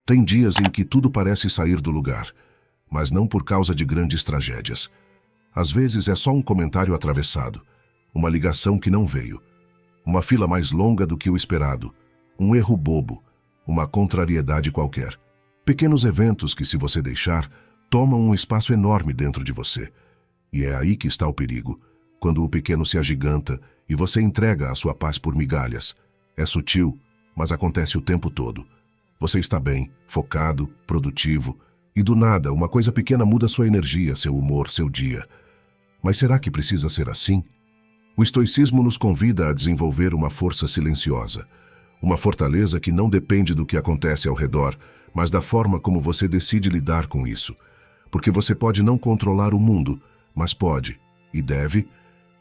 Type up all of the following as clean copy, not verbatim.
Tem dias em que tudo parece sair do lugar, mas não por causa de grandes tragédias. Às vezes é só um comentário atravessado, uma ligação que não veio, uma fila mais longa do que o esperado, um erro bobo, uma contrariedade qualquer. Pequenos eventos que, se você deixar, tomam um espaço enorme dentro de você. E é aí que está o perigo, quando o pequeno se agiganta e você entrega a sua paz por migalhas. É sutil, mas acontece o tempo todo. Você está bem, focado, produtivo, e do nada uma coisa pequena muda sua energia, seu humor, seu dia. Mas será que precisa ser assim? O estoicismo nos convida a desenvolver uma força silenciosa, uma fortaleza que não depende do que acontece ao redor, mas da forma como você decide lidar com isso. Porque você pode não controlar o mundo, mas pode, e deve,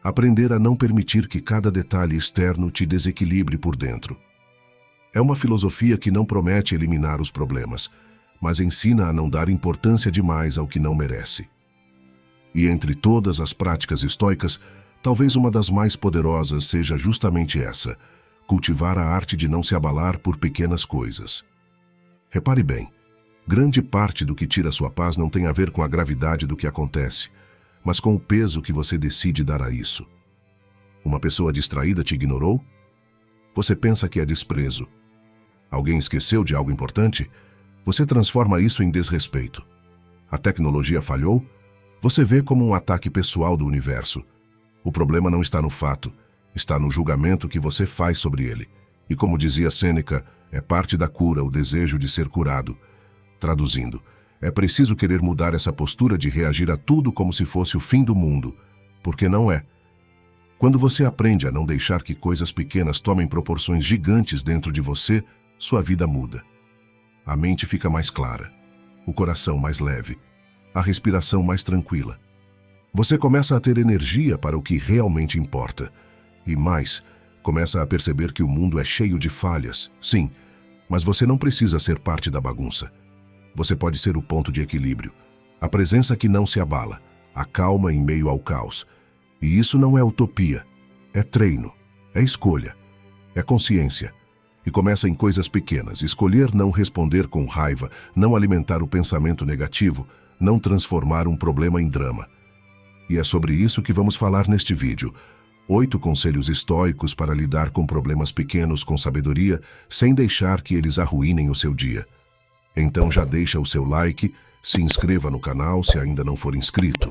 aprender a não permitir que cada detalhe externo te desequilibre por dentro. É uma filosofia que não promete eliminar os problemas, mas ensina a não dar importância demais ao que não merece. E entre todas as práticas estoicas, talvez uma das mais poderosas seja justamente essa: cultivar a arte de não se abalar por pequenas coisas. Repare bem, grande parte do que tira sua paz não tem a ver com a gravidade do que acontece, mas com o peso que você decide dar a isso. Uma pessoa distraída te ignorou? Você pensa que é desprezo. Alguém esqueceu de algo importante? Você transforma isso em desrespeito. A tecnologia falhou? Você vê como um ataque pessoal do universo. O problema não está no fato, está no julgamento que você faz sobre ele. E como dizia Sêneca, é parte da cura o desejo de ser curado. Traduzindo, é preciso querer mudar essa postura de reagir a tudo como se fosse o fim do mundo, porque não é. Quando você aprende a não deixar que coisas pequenas tomem proporções gigantes dentro de você, sua vida muda. A mente fica mais clara, o coração mais leve, a respiração mais tranquila. Você começa a ter energia para o que realmente importa. E mais, começa a perceber que o mundo é cheio de falhas, sim, mas você não precisa ser parte da bagunça. Você pode ser o ponto de equilíbrio, a presença que não se abala, a calma em meio ao caos. E isso não é utopia, é treino, é escolha, é consciência. E começa em coisas pequenas: escolher não responder com raiva, não alimentar o pensamento negativo, não transformar um problema em drama. E é sobre isso que vamos falar neste vídeo. 8 conselhos estoicos para lidar com problemas pequenos com sabedoria, sem deixar que eles arruinem o seu dia. Então já deixa o seu like, se inscreva no canal se ainda não for inscrito,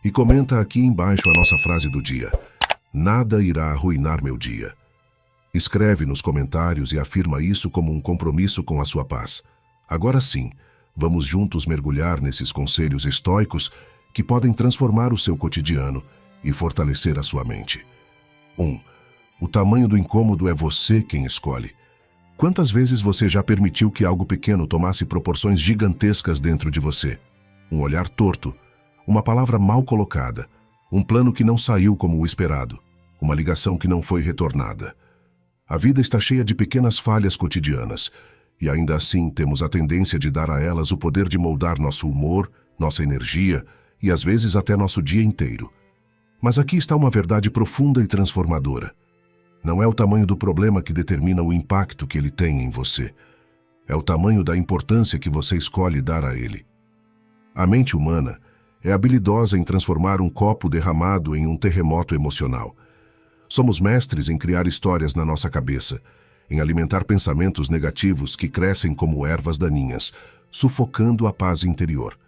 e comenta aqui embaixo a nossa frase do dia: nada irá arruinar meu dia. Escreve nos comentários e afirma isso como um compromisso com a sua paz. Agora sim, vamos juntos mergulhar nesses conselhos estoicos que podem transformar o seu cotidiano e fortalecer a sua mente. 1. O tamanho do incômodo é você quem escolhe. Quantas vezes você já permitiu que algo pequeno tomasse proporções gigantescas dentro de você? Um olhar torto, uma palavra mal colocada, um plano que não saiu como o esperado, uma ligação que não foi retornada. A vida está cheia de pequenas falhas cotidianas, e ainda assim temos a tendência de dar a elas o poder de moldar nosso humor, nossa energia e às vezes até nosso dia inteiro. Mas aqui está uma verdade profunda e transformadora. Não é o tamanho do problema que determina o impacto que ele tem em você. É o tamanho da importância que você escolhe dar a ele. A mente humana é habilidosa em transformar um copo derramado em um terremoto emocional. Somos mestres em criar histórias na nossa cabeça, em alimentar pensamentos negativos que crescem como ervas daninhas, sufocando a paz interior.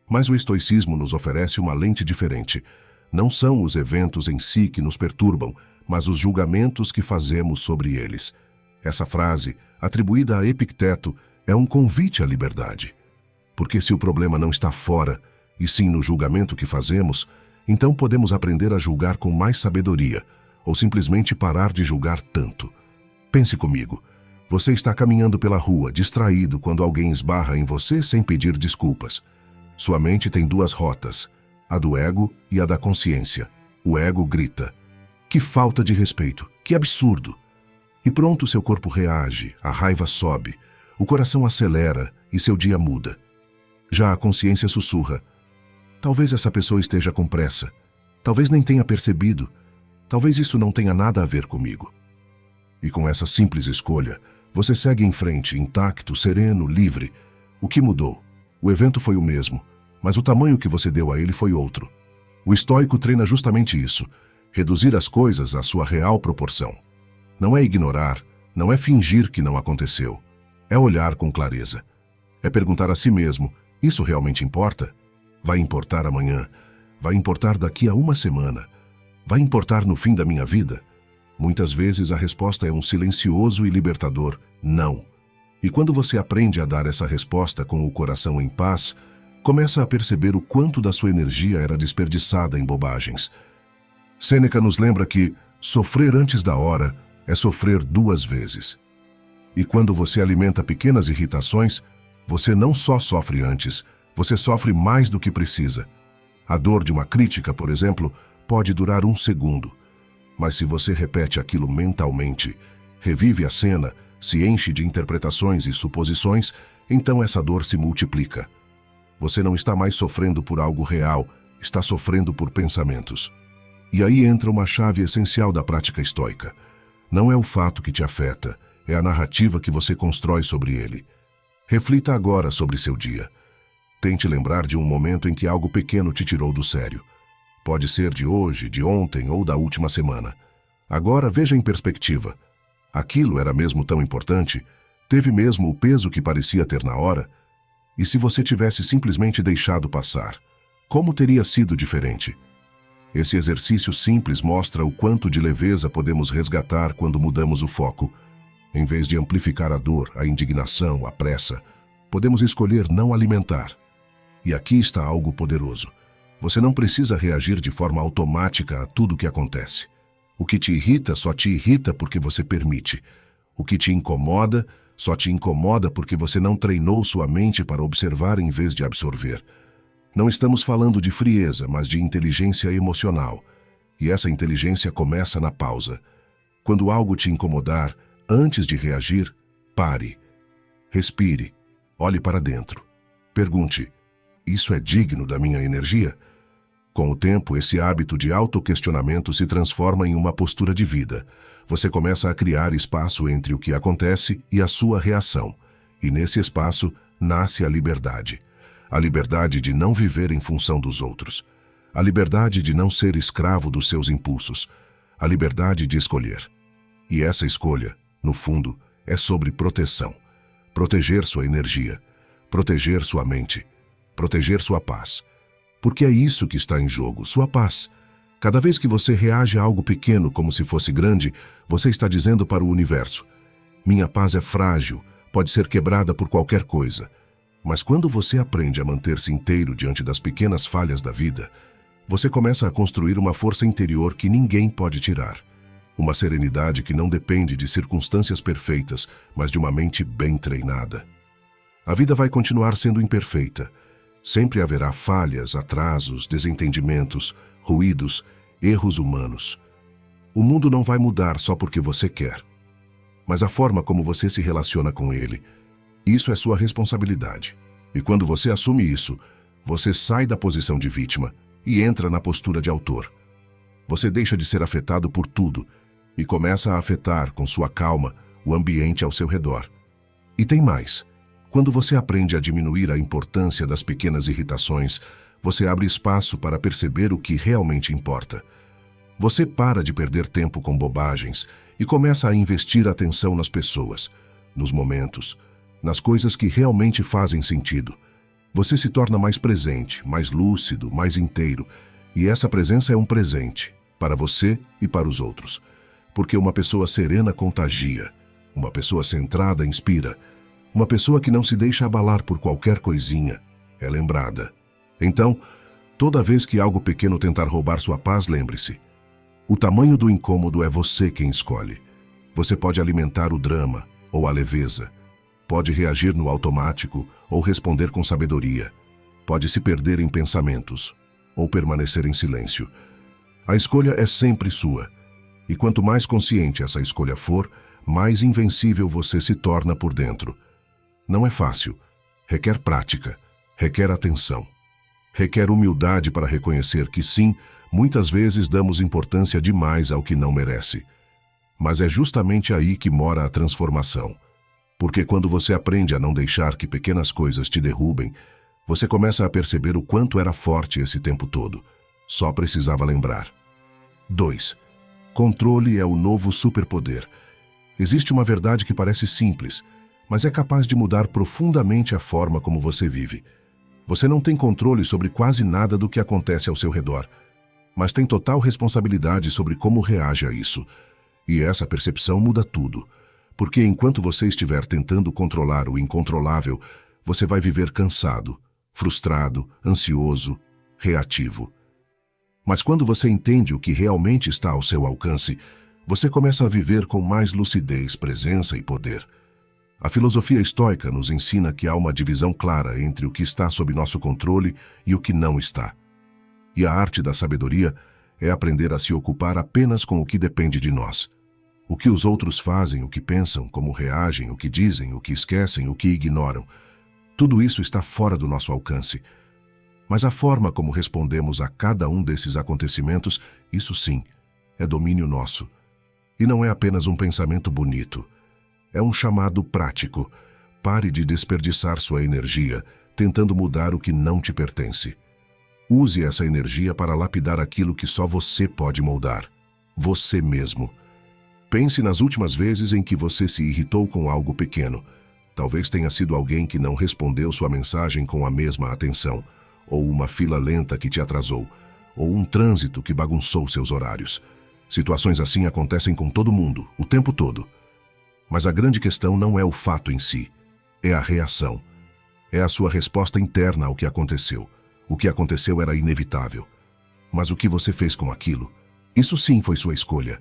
Mas o estoicismo nos oferece uma lente diferente. Não são os eventos em si que nos perturbam, mas os julgamentos que fazemos sobre eles. Essa frase, atribuída a Epicteto, é um convite à liberdade. Porque se o problema não está fora, e sim no julgamento que fazemos, então podemos aprender a julgar com mais sabedoria, ou simplesmente parar de julgar tanto. Pense comigo. Você está caminhando pela rua, distraído quando alguém esbarra em você sem pedir desculpas. Sua mente tem 2 rotas, a do ego e a da consciência. O ego grita: que falta de respeito, que absurdo! E pronto, seu corpo reage, a raiva sobe, o coração acelera e seu dia muda. Já a consciência sussurra: talvez essa pessoa esteja com pressa, talvez nem tenha percebido, talvez isso não tenha nada a ver comigo. E com essa simples escolha, Você segue em frente, intacto, sereno, livre. O que mudou? O evento foi o mesmo, mas o tamanho que você deu a ele foi outro. O estoico treina justamente isso, reduzir as coisas à sua real proporção. Não é ignorar, não é fingir que não aconteceu. É olhar com clareza. É perguntar a si mesmo, isso realmente importa? Vai importar amanhã? Vai importar daqui a uma semana? Vai importar no fim da minha vida? Muitas vezes a resposta é um silencioso e libertador não. E quando você aprende a dar essa resposta com o coração em paz, começa a perceber o quanto da sua energia era desperdiçada em bobagens. Sêneca nos lembra que sofrer antes da hora é sofrer 2 vezes. E quando você alimenta pequenas irritações, você não só sofre antes, você sofre mais do que precisa. A dor de uma crítica, por exemplo, pode durar 1 segundo. Mas se você repete aquilo mentalmente, revive a cena, se enche de interpretações e suposições, então essa dor se multiplica. Você não está mais sofrendo por algo real, está sofrendo por pensamentos. E aí entra uma chave essencial da prática estoica. Não é o fato que te afeta, é a narrativa que você constrói sobre ele. Reflita agora sobre seu dia. Tente lembrar de um momento em que algo pequeno te tirou do sério. Pode ser de hoje, de ontem ou da última semana. Agora veja em perspectiva. Aquilo era mesmo tão importante? Teve mesmo o peso que parecia ter na hora? E se você tivesse simplesmente deixado passar, como teria sido diferente? Esse exercício simples mostra o quanto de leveza podemos resgatar quando mudamos o foco. Em vez de amplificar a dor, a indignação, a pressa, podemos escolher não alimentar. E aqui está algo poderoso. Você não precisa reagir de forma automática a tudo o que acontece. O que te irrita só te irrita porque você permite. O que te incomoda só te incomoda porque você não treinou sua mente para observar em vez de absorver. Não estamos falando de frieza, mas de inteligência emocional. E essa inteligência começa na pausa. Quando algo te incomodar, antes de reagir, pare. Respire. Olhe para dentro. Pergunte: isso é digno da minha energia? Com o tempo, esse hábito de autoquestionamento se transforma em uma postura de vida. Você começa a criar espaço entre o que acontece e a sua reação. E nesse espaço nasce a liberdade. A liberdade de não viver em função dos outros. A liberdade de não ser escravo dos seus impulsos. A liberdade de escolher. E essa escolha, no fundo, é sobre proteção. Proteger sua energia. Proteger sua mente. Proteger sua paz. Porque é isso que está em jogo, sua paz. Cada vez que você reage a algo pequeno como se fosse grande, você está dizendo para o universo: minha paz é frágil, pode ser quebrada por qualquer coisa. Mas quando você aprende a manter-se inteiro diante das pequenas falhas da vida, você começa a construir uma força interior que ninguém pode tirar. Uma serenidade que não depende de circunstâncias perfeitas, mas de uma mente bem treinada. A vida vai continuar sendo imperfeita. Sempre haverá falhas, atrasos, desentendimentos, ruídos, erros humanos. O mundo não vai mudar só porque você quer. Mas a forma como você se relaciona com ele, isso é sua responsabilidade. E quando você assume isso, você sai da posição de vítima e entra na postura de autor. Você deixa de ser afetado por tudo e começa a afetar, com sua calma, o ambiente ao seu redor. E tem mais. Quando você aprende a diminuir a importância das pequenas irritações, você abre espaço para perceber o que realmente importa. Você para de perder tempo com bobagens e começa a investir atenção nas pessoas, nos momentos, nas coisas que realmente fazem sentido. Você se torna mais presente, mais lúcido, mais inteiro, e essa presença é um presente, para você e para os outros. Porque uma pessoa serena contagia, uma pessoa centrada inspira, uma pessoa que não se deixa abalar por qualquer coisinha é lembrada. Então, toda vez que algo pequeno tentar roubar sua paz, lembre-se: o tamanho do incômodo é você quem escolhe. Você pode alimentar o drama ou a leveza. Pode reagir no automático ou responder com sabedoria. Pode se perder em pensamentos ou permanecer em silêncio. A escolha é sempre sua. E quanto mais consciente essa escolha for, mais invencível você se torna por dentro. Não é fácil. Requer prática. Requer atenção. Requer humildade para reconhecer que sim, muitas vezes damos importância demais ao que não merece. Mas é justamente aí que mora a transformação. Porque quando você aprende a não deixar que pequenas coisas te derrubem, você começa a perceber o quanto era forte esse tempo todo. Só precisava lembrar. 2. Controle é o novo superpoder. Existe uma verdade que parece simples, mas é capaz de mudar profundamente a forma como você vive. Você não tem controle sobre quase nada do que acontece ao seu redor, mas tem total responsabilidade sobre como reage a isso. E essa percepção muda tudo, porque enquanto você estiver tentando controlar o incontrolável, você vai viver cansado, frustrado, ansioso, reativo. Mas quando você entende o que realmente está ao seu alcance, você começa a viver com mais lucidez, presença e poder. A filosofia estoica nos ensina que há uma divisão clara entre o que está sob nosso controle e o que não está. E a arte da sabedoria é aprender a se ocupar apenas com o que depende de nós. O que os outros fazem, o que pensam, como reagem, o que dizem, o que esquecem, o que ignoram. Tudo isso está fora do nosso alcance. Mas a forma como respondemos a cada um desses acontecimentos, isso sim, é domínio nosso. E não é apenas um pensamento bonito. É um chamado prático. Pare de desperdiçar sua energia tentando mudar o que não te pertence. Use essa energia para lapidar aquilo que só você pode moldar. Você mesmo. Pense nas últimas vezes em que você se irritou com algo pequeno. Talvez tenha sido alguém que não respondeu sua mensagem com a mesma atenção, ou uma fila lenta que te atrasou, ou um trânsito que bagunçou seus horários. Situações assim acontecem com todo mundo, o tempo todo. Mas a grande questão não é o fato em si, é a reação. É a sua resposta interna ao que aconteceu. O que aconteceu era inevitável. Mas o que você fez com aquilo? Isso sim foi sua escolha.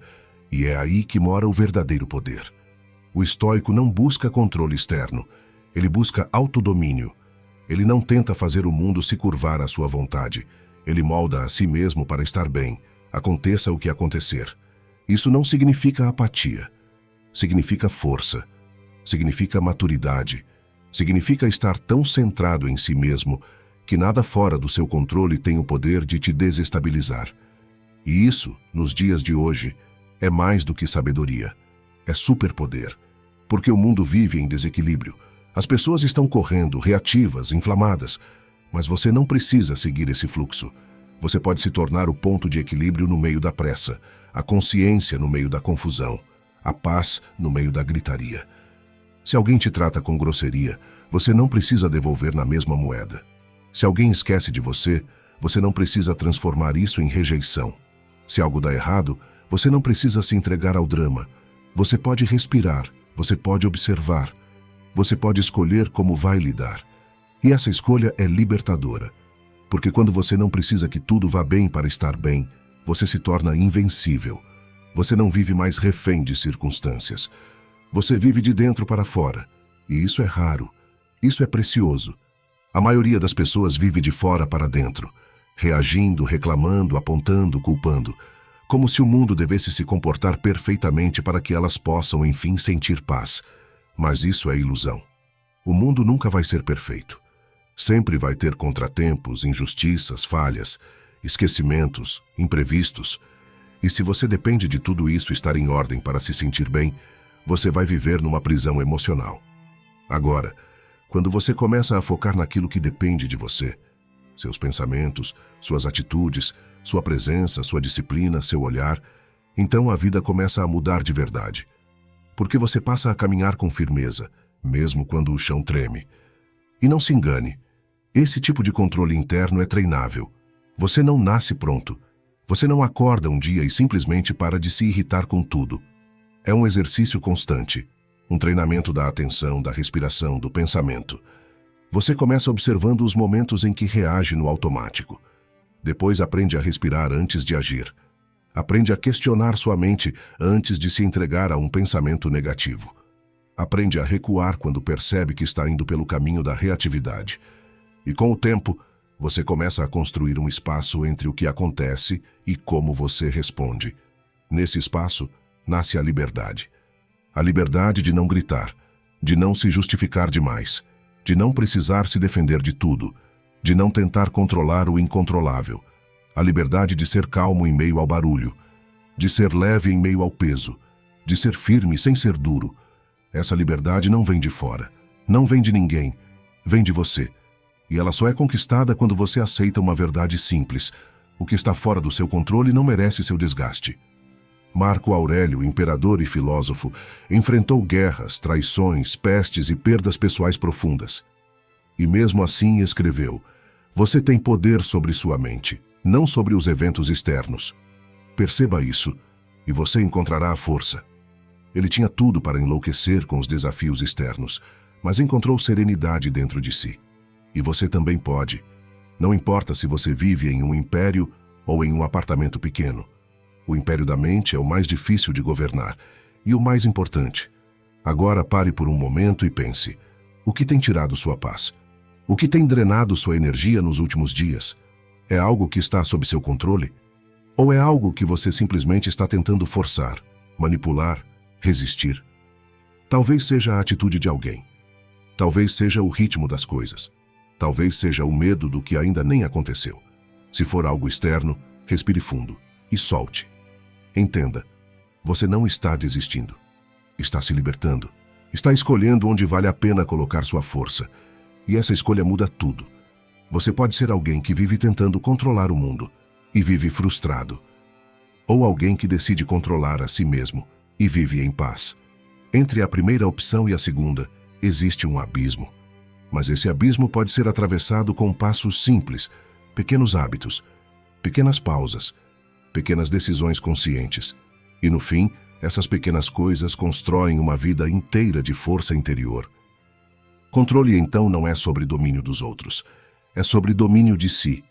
E é aí que mora o verdadeiro poder. O estoico não busca controle externo. Ele busca autodomínio. Ele não tenta fazer o mundo se curvar à sua vontade. Ele molda a si mesmo para estar bem, aconteça o que acontecer. Isso não significa apatia. Significa força. Significa maturidade. Significa estar tão centrado em si mesmo que nada fora do seu controle tem o poder de te desestabilizar. E isso, nos dias de hoje, é mais do que sabedoria. É superpoder. Porque o mundo vive em desequilíbrio. As pessoas estão correndo, reativas, inflamadas. Mas você não precisa seguir esse fluxo. Você pode se tornar o ponto de equilíbrio no meio da pressa, a consciência no meio da confusão, a paz no meio da gritaria. Se alguém te trata com grosseria, você não precisa devolver na mesma moeda. Se alguém esquece de você, você não precisa transformar isso em rejeição. Se algo dá errado, você não precisa se entregar ao drama. Você pode respirar, você pode observar. Você pode escolher como vai lidar. E essa escolha é libertadora. Porque quando você não precisa que tudo vá bem para estar bem, você se torna invencível. Você não vive mais refém de circunstâncias. Você vive de dentro para fora. E isso é raro. Isso é precioso. A maioria das pessoas vive de fora para dentro, reagindo, reclamando, apontando, culpando, como se o mundo devesse se comportar perfeitamente para que elas possam, enfim, sentir paz. Mas isso é ilusão. O mundo nunca vai ser perfeito. Sempre vai ter contratempos, injustiças, falhas, esquecimentos, imprevistos. E se você depende de tudo isso estar em ordem para se sentir bem, você vai viver numa prisão emocional. Agora, quando você começa a focar naquilo que depende de você, seus pensamentos, suas atitudes, sua presença, sua disciplina, seu olhar, então a vida começa a mudar de verdade. Porque você passa a caminhar com firmeza, mesmo quando o chão treme. E não se engane, esse tipo de controle interno é treinável. Você não nasce pronto. Você não acorda um dia e simplesmente para de se irritar com tudo. É um exercício constante, um treinamento da atenção, da respiração, do pensamento. Você começa observando os momentos em que reage no automático. Depois aprende a respirar antes de agir. Aprende a questionar sua mente antes de se entregar a um pensamento negativo. Aprende a recuar quando percebe que está indo pelo caminho da reatividade. E com o tempo, você começa a construir um espaço entre o que acontece e como você responde. Nesse espaço, nasce a liberdade. A liberdade de não gritar, de não se justificar demais, de não precisar se defender de tudo, de não tentar controlar o incontrolável. A liberdade de ser calmo em meio ao barulho, de ser leve em meio ao peso, de ser firme sem ser duro. Essa liberdade não vem de fora, não vem de ninguém, vem de você. E ela só é conquistada quando você aceita uma verdade simples: o que está fora do seu controle não merece seu desgaste. Marco Aurélio, imperador e filósofo, enfrentou guerras, traições, pestes e perdas pessoais profundas. E mesmo assim escreveu: você tem poder sobre sua mente, não sobre os eventos externos. Perceba isso, e você encontrará a força. Ele tinha tudo para enlouquecer com os desafios externos, mas encontrou serenidade dentro de si. E você também pode. Não importa se você vive em um império ou em um apartamento pequeno. O império da mente é o mais difícil de governar e o mais importante. Agora pare por um momento e pense: o que tem tirado sua paz? O que tem drenado sua energia nos últimos dias? É algo que está sob seu controle? Ou é algo que você simplesmente está tentando forçar, manipular, resistir? Talvez seja a atitude de alguém. Talvez seja o ritmo das coisas. Talvez seja o medo do que ainda nem aconteceu. Se for algo externo, respire fundo e solte. Entenda, você não está desistindo. Está se libertando. Está escolhendo onde vale a pena colocar sua força. E essa escolha muda tudo. Você pode ser alguém que vive tentando controlar o mundo e vive frustrado. Ou alguém que decide controlar a si mesmo e vive em paz. Entre a primeira opção e a segunda, existe um abismo. Mas esse abismo pode ser atravessado com passos simples, pequenos hábitos, pequenas pausas, pequenas decisões conscientes. E no fim, essas pequenas coisas constroem uma vida inteira de força interior. Controle, então, não é sobre domínio dos outros. É sobre domínio de si.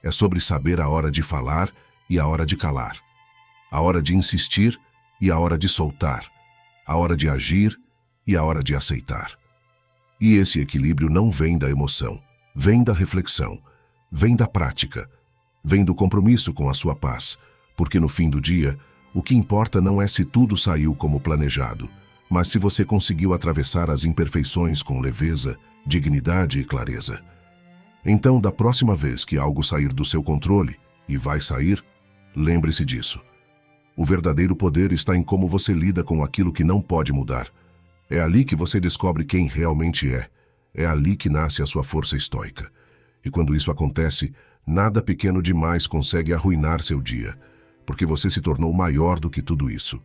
É sobre saber a hora de falar e a hora de calar. A hora de insistir e a hora de soltar. A hora de agir e a hora de aceitar. E esse equilíbrio não vem da emoção, vem da reflexão, vem da prática, vem do compromisso com a sua paz, porque no fim do dia, o que importa não é se tudo saiu como planejado, mas se você conseguiu atravessar as imperfeições com leveza, dignidade e clareza. Então, da próxima vez que algo sair do seu controle, e vai sair, lembre-se disso. O verdadeiro poder está em como você lida com aquilo que não pode mudar. É ali que você descobre quem realmente é. É ali que nasce a sua força estoica. E quando isso acontece, nada pequeno demais consegue arruinar seu dia, porque você se tornou maior do que tudo isso.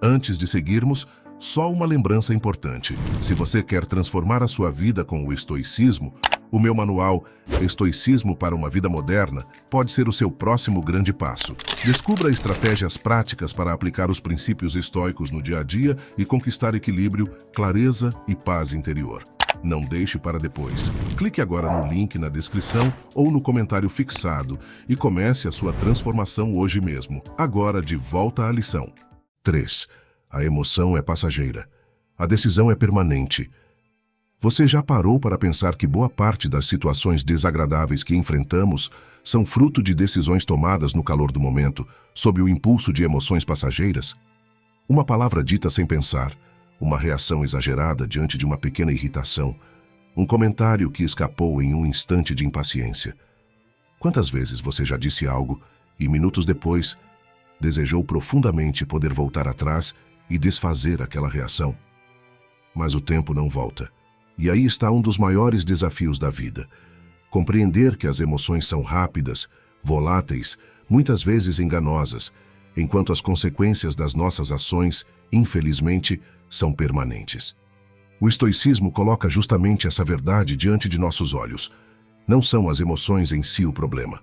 Antes de seguirmos, só uma lembrança importante. Se você quer transformar a sua vida com o estoicismo, o meu manual Estoicismo para uma Vida Moderna pode ser o seu próximo grande passo. Descubra estratégias práticas para aplicar os princípios estoicos no dia a dia e conquistar equilíbrio, clareza e paz interior. Não deixe para depois. Clique agora no link na descrição ou no comentário fixado e comece a sua transformação hoje mesmo. Agora, de volta à lição. 3. A emoção é passageira. A decisão é permanente. Você já parou para pensar que boa parte das situações desagradáveis que enfrentamos são fruto de decisões tomadas no calor do momento, sob o impulso de emoções passageiras? Uma palavra dita sem pensar, uma reação exagerada diante de uma pequena irritação, um comentário que escapou em um instante de impaciência. Quantas vezes você já disse algo e, minutos depois, desejou profundamente poder voltar atrás e desfazer aquela reação? Mas o tempo não volta. E aí está um dos maiores desafios da vida. Compreender que as emoções são rápidas, voláteis, muitas vezes enganosas, enquanto as consequências das nossas ações, infelizmente, são permanentes. O estoicismo coloca justamente essa verdade diante de nossos olhos. Não são as emoções em si o problema,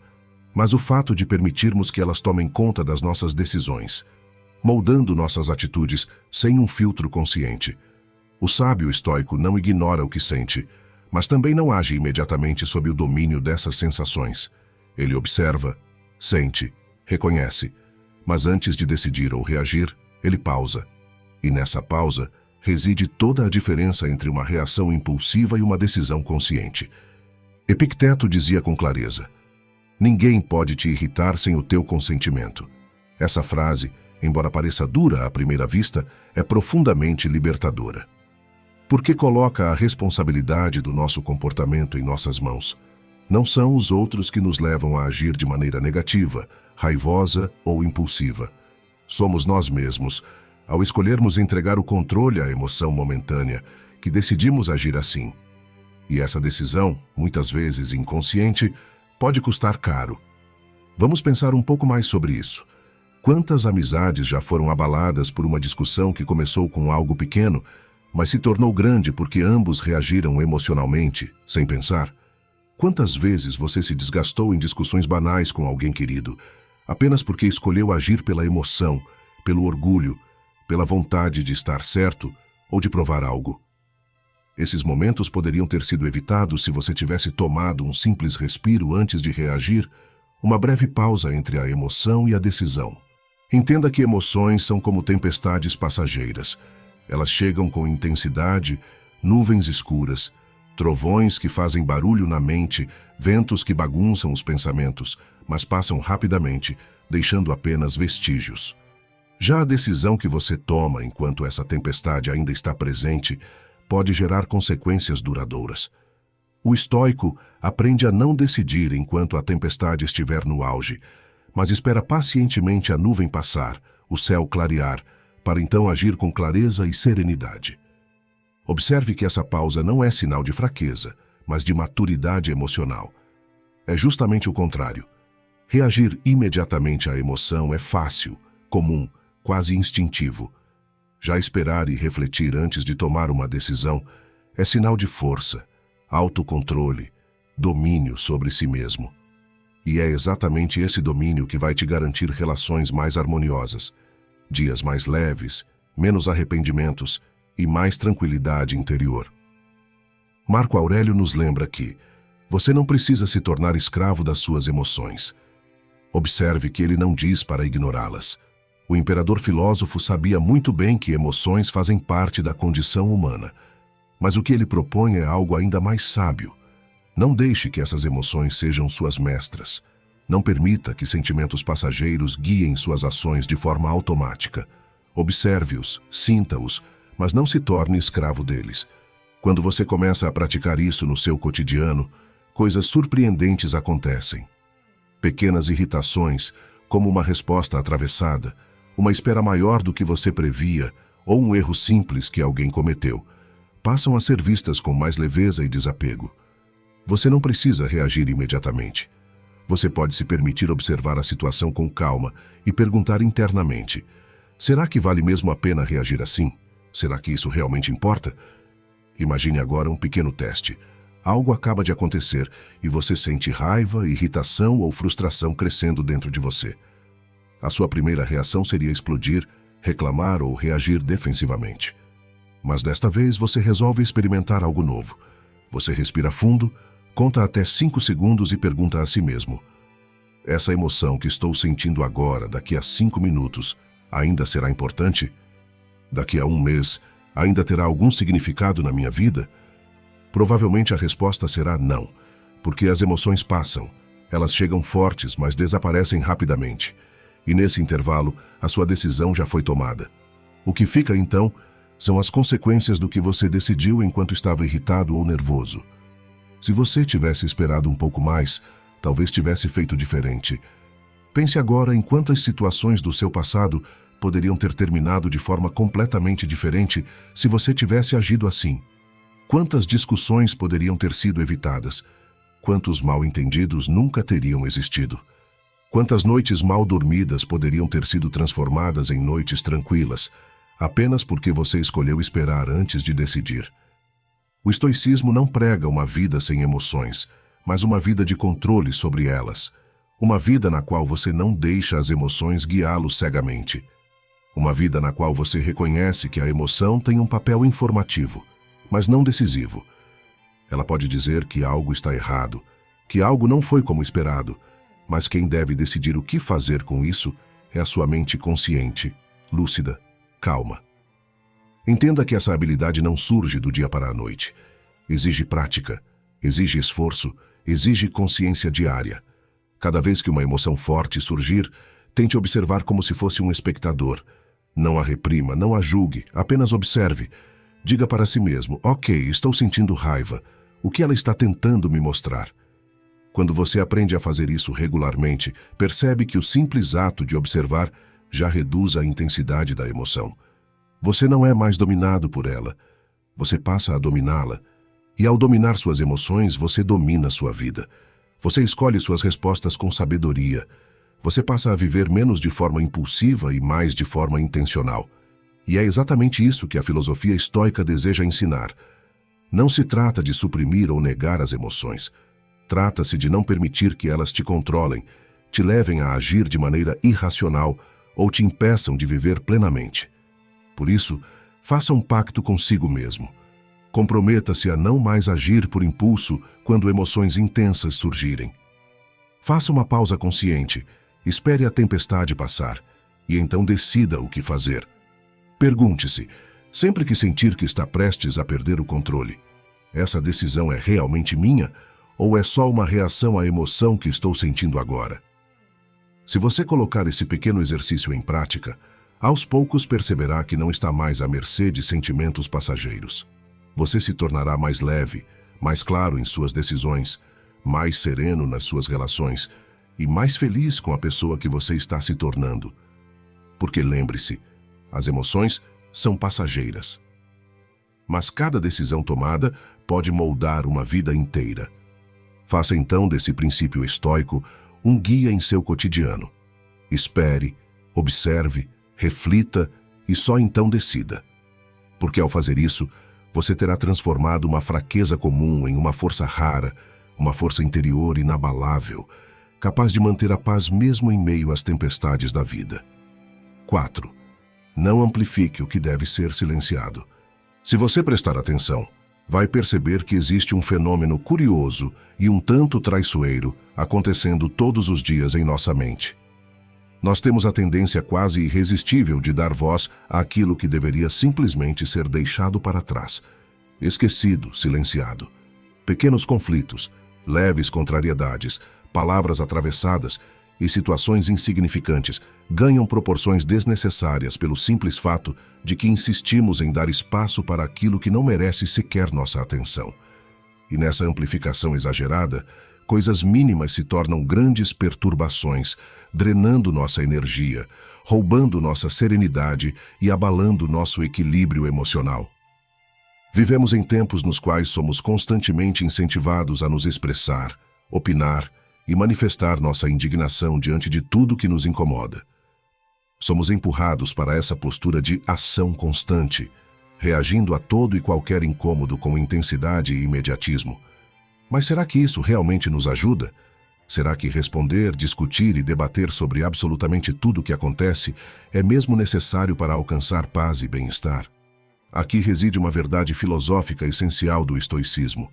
mas o fato de permitirmos que elas tomem conta das nossas decisões, moldando nossas atitudes sem um filtro consciente. O sábio estoico não ignora o que sente, mas também não age imediatamente sob o domínio dessas sensações. Ele observa, sente, reconhece, mas antes de decidir ou reagir, ele pausa. E nessa pausa reside toda a diferença entre uma reação impulsiva e uma decisão consciente. Epicteto dizia com clareza: ninguém pode te irritar sem o teu consentimento. Essa frase, embora pareça dura à primeira vista, é profundamente libertadora. Porque coloca a responsabilidade do nosso comportamento em nossas mãos. Não são os outros que nos levam a agir de maneira negativa, raivosa ou impulsiva. Somos nós mesmos, ao escolhermos entregar o controle à emoção momentânea, que decidimos agir assim. E essa decisão, muitas vezes inconsciente, pode custar caro. Vamos pensar um pouco mais sobre isso. Quantas amizades já foram abaladas por uma discussão que começou com algo pequeno, mas se tornou grande porque ambos reagiram emocionalmente, sem pensar? Quantas vezes você se desgastou em discussões banais com alguém querido, apenas porque escolheu agir pela emoção, pelo orgulho, pela vontade de estar certo ou de provar algo? Esses momentos poderiam ter sido evitados se você tivesse tomado um simples respiro antes de reagir, uma breve pausa entre a emoção e a decisão. Entenda que emoções são como tempestades passageiras. Elas chegam com intensidade, nuvens escuras, trovões que fazem barulho na mente, ventos que bagunçam os pensamentos, mas passam rapidamente, deixando apenas vestígios. Já a decisão que você toma enquanto essa tempestade ainda está presente pode gerar consequências duradouras. O estoico aprende a não decidir enquanto a tempestade estiver no auge, mas espera pacientemente a nuvem passar, o céu clarear, para então agir com clareza e serenidade. Observe que essa pausa não é sinal de fraqueza, mas de maturidade emocional. É justamente o contrário. Reagir imediatamente à emoção é fácil, comum, quase instintivo. Já esperar e refletir antes de tomar uma decisão é sinal de força, autocontrole, domínio sobre si mesmo. E é exatamente esse domínio que vai te garantir relações mais harmoniosas, dias mais leves, menos arrependimentos e mais tranquilidade interior. Marco Aurélio nos lembra que você não precisa se tornar escravo das suas emoções. Observe que ele não diz para ignorá-las. O imperador filósofo sabia muito bem que emoções fazem parte da condição humana. Mas o que ele propõe é algo ainda mais sábio. Não deixe que essas emoções sejam suas mestras. Não permita que sentimentos passageiros guiem suas ações de forma automática. Observe-os, sinta-os, mas não se torne escravo deles. Quando você começa a praticar isso no seu cotidiano, coisas surpreendentes acontecem. Pequenas irritações, como uma resposta atravessada, uma espera maior do que você previa ou um erro simples que alguém cometeu, passam a ser vistas com mais leveza e desapego. Você não precisa reagir imediatamente. Você pode se permitir observar a situação com calma e perguntar internamente: será que vale mesmo a pena reagir assim? Será que isso realmente importa? Imagine agora um pequeno teste. Algo acaba de acontecer e você sente raiva, irritação ou frustração crescendo dentro de você. A sua primeira reação seria explodir, reclamar ou reagir defensivamente. Mas desta vez você resolve experimentar algo novo. Você respira fundo, conta até 5 segundos e pergunta a si mesmo: essa emoção que estou sentindo agora, daqui a 5 minutos, ainda será importante? Daqui a 1 mês, ainda terá algum significado na minha vida? Provavelmente a resposta será não, porque as emoções passam. Elas chegam fortes, mas desaparecem rapidamente. E nesse intervalo, a sua decisão já foi tomada. O que fica, então, são as consequências do que você decidiu enquanto estava irritado ou nervoso. Se você tivesse esperado um pouco mais, talvez tivesse feito diferente. Pense agora em quantas situações do seu passado poderiam ter terminado de forma completamente diferente se você tivesse agido assim. Quantas discussões poderiam ter sido evitadas? Quantos mal-entendidos nunca teriam existido? Quantas noites mal dormidas poderiam ter sido transformadas em noites tranquilas, apenas porque você escolheu esperar antes de decidir? O estoicismo não prega uma vida sem emoções, mas uma vida de controle sobre elas. Uma vida na qual você não deixa as emoções guiá-lo cegamente. Uma vida na qual você reconhece que a emoção tem um papel informativo, mas não decisivo. Ela pode dizer que algo está errado, que algo não foi como esperado, mas quem deve decidir o que fazer com isso é a sua mente consciente, lúcida, calma. Entenda que essa habilidade não surge do dia para a noite. Exige prática, exige esforço, exige consciência diária. Cada vez que uma emoção forte surgir, tente observar como se fosse um espectador. Não a reprima, não a julgue, apenas observe. Diga para si mesmo: ok, estou sentindo raiva. O que ela está tentando me mostrar? Quando você aprende a fazer isso regularmente, percebe que o simples ato de observar já reduz a intensidade da emoção. Você não é mais dominado por ela. Você passa a dominá-la. E ao dominar suas emoções, você domina sua vida. Você escolhe suas respostas com sabedoria. Você passa a viver menos de forma impulsiva e mais de forma intencional. E é exatamente isso que a filosofia estoica deseja ensinar. Não se trata de suprimir ou negar as emoções. Trata-se de não permitir que elas te controlem, te levem a agir de maneira irracional ou te impeçam de viver plenamente. Por isso, faça um pacto consigo mesmo. Comprometa-se a não mais agir por impulso quando emoções intensas surgirem. Faça uma pausa consciente, espere a tempestade passar e então decida o que fazer. Pergunte-se, sempre que sentir que está prestes a perder o controle, essa decisão é realmente minha ou é só uma reação à emoção que estou sentindo agora? Se você colocar esse pequeno exercício em prática, aos poucos perceberá que não está mais à mercê de sentimentos passageiros. Você se tornará mais leve, mais claro em suas decisões, mais sereno nas suas relações e mais feliz com a pessoa que você está se tornando. Porque lembre-se, as emoções são passageiras. Mas cada decisão tomada pode moldar uma vida inteira. Faça então desse princípio estoico um guia em seu cotidiano. Espere, observe, reflita e só então decida. Porque ao fazer isso, você terá transformado uma fraqueza comum em uma força rara, uma força interior inabalável, capaz de manter a paz mesmo em meio às tempestades da vida. 4. Não amplifique o que deve ser silenciado. Se você prestar atenção, vai perceber que existe um fenômeno curioso e um tanto traiçoeiro acontecendo todos os dias em nossa mente. Nós temos a tendência quase irresistível de dar voz àquilo que deveria simplesmente ser deixado para trás, esquecido, silenciado. Pequenos conflitos, leves contrariedades, palavras atravessadas e situações insignificantes ganham proporções desnecessárias pelo simples fato de que insistimos em dar espaço para aquilo que não merece sequer nossa atenção. E nessa amplificação exagerada, coisas mínimas se tornam grandes perturbações, drenando nossa energia, roubando nossa serenidade e abalando nosso equilíbrio emocional. Vivemos em tempos nos quais somos constantemente incentivados a nos expressar, opinar e manifestar nossa indignação diante de tudo que nos incomoda. Somos empurrados para essa postura de ação constante, reagindo a todo e qualquer incômodo com intensidade e imediatismo. Mas será que isso realmente nos ajuda? Será que responder, discutir e debater sobre absolutamente tudo o que acontece é mesmo necessário para alcançar paz e bem-estar? Aqui reside uma verdade filosófica essencial do estoicismo.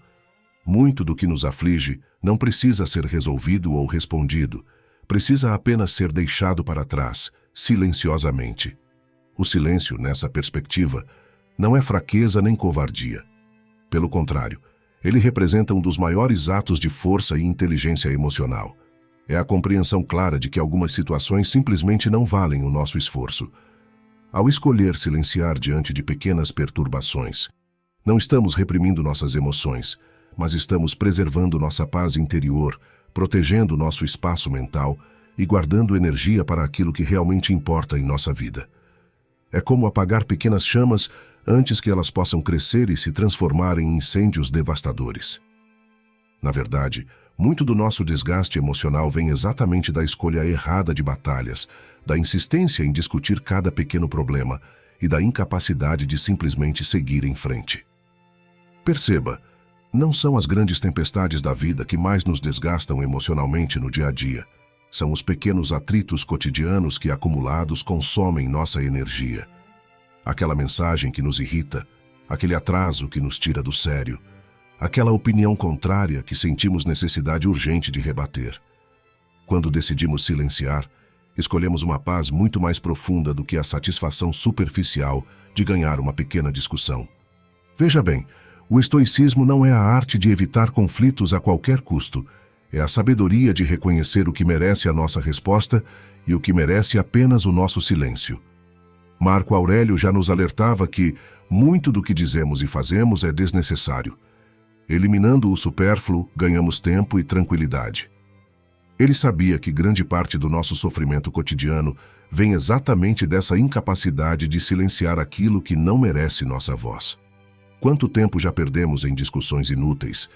Muito do que nos aflige não precisa ser resolvido ou respondido, precisa apenas ser deixado para trás, silenciosamente. O silêncio, nessa perspectiva, não é fraqueza nem covardia. Pelo contrário, ele representa um dos maiores atos de força e inteligência emocional. É a compreensão clara de que algumas situações simplesmente não valem o nosso esforço. Ao escolher silenciar diante de pequenas perturbações, não estamos reprimindo nossas emoções, mas estamos preservando nossa paz interior, protegendo nosso espaço mental e guardando energia para aquilo que realmente importa em nossa vida. É como apagar pequenas chamas antes que elas possam crescer e se transformar em incêndios devastadores. Na verdade, muito do nosso desgaste emocional vem exatamente da escolha errada de batalhas, da insistência em discutir cada pequeno problema e da incapacidade de simplesmente seguir em frente. Perceba, não são as grandes tempestades da vida que mais nos desgastam emocionalmente no dia a dia. São os pequenos atritos cotidianos que, acumulados, consomem nossa energia. Aquela mensagem que nos irrita, aquele atraso que nos tira do sério, aquela opinião contrária que sentimos necessidade urgente de rebater. Quando decidimos silenciar, escolhemos uma paz muito mais profunda do que a satisfação superficial de ganhar uma pequena discussão. Veja bem, o estoicismo não é a arte de evitar conflitos a qualquer custo, é a sabedoria de reconhecer o que merece a nossa resposta e o que merece apenas o nosso silêncio. Marco Aurélio já nos alertava que muito do que dizemos e fazemos é desnecessário. Eliminando o supérfluo, ganhamos tempo e tranquilidade. Ele sabia que grande parte do nosso sofrimento cotidiano vem exatamente dessa incapacidade de silenciar aquilo que não merece nossa voz. Quanto tempo já perdemos em discussões inúteis,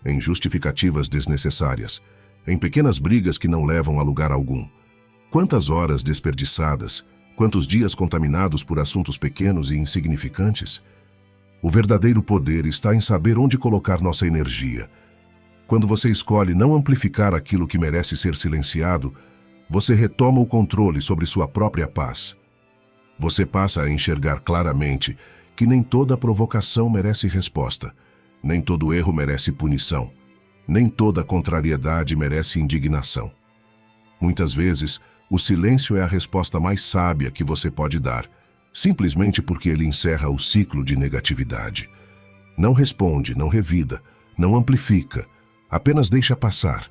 em justificativas desnecessárias, em pequenas brigas que não levam a lugar algum? Quantas horas desperdiçadas, quantos dias contaminados por assuntos pequenos e insignificantes? O verdadeiro poder está em saber onde colocar nossa energia. Quando você escolhe não amplificar aquilo que merece ser silenciado, você retoma o controle sobre sua própria paz. Você passa a enxergar claramente que nem toda provocação merece resposta, nem todo erro merece punição, nem toda contrariedade merece indignação. Muitas vezes, o silêncio é a resposta mais sábia que você pode dar, simplesmente porque ele encerra o ciclo de negatividade. Não responde, não revida, não amplifica, apenas deixa passar.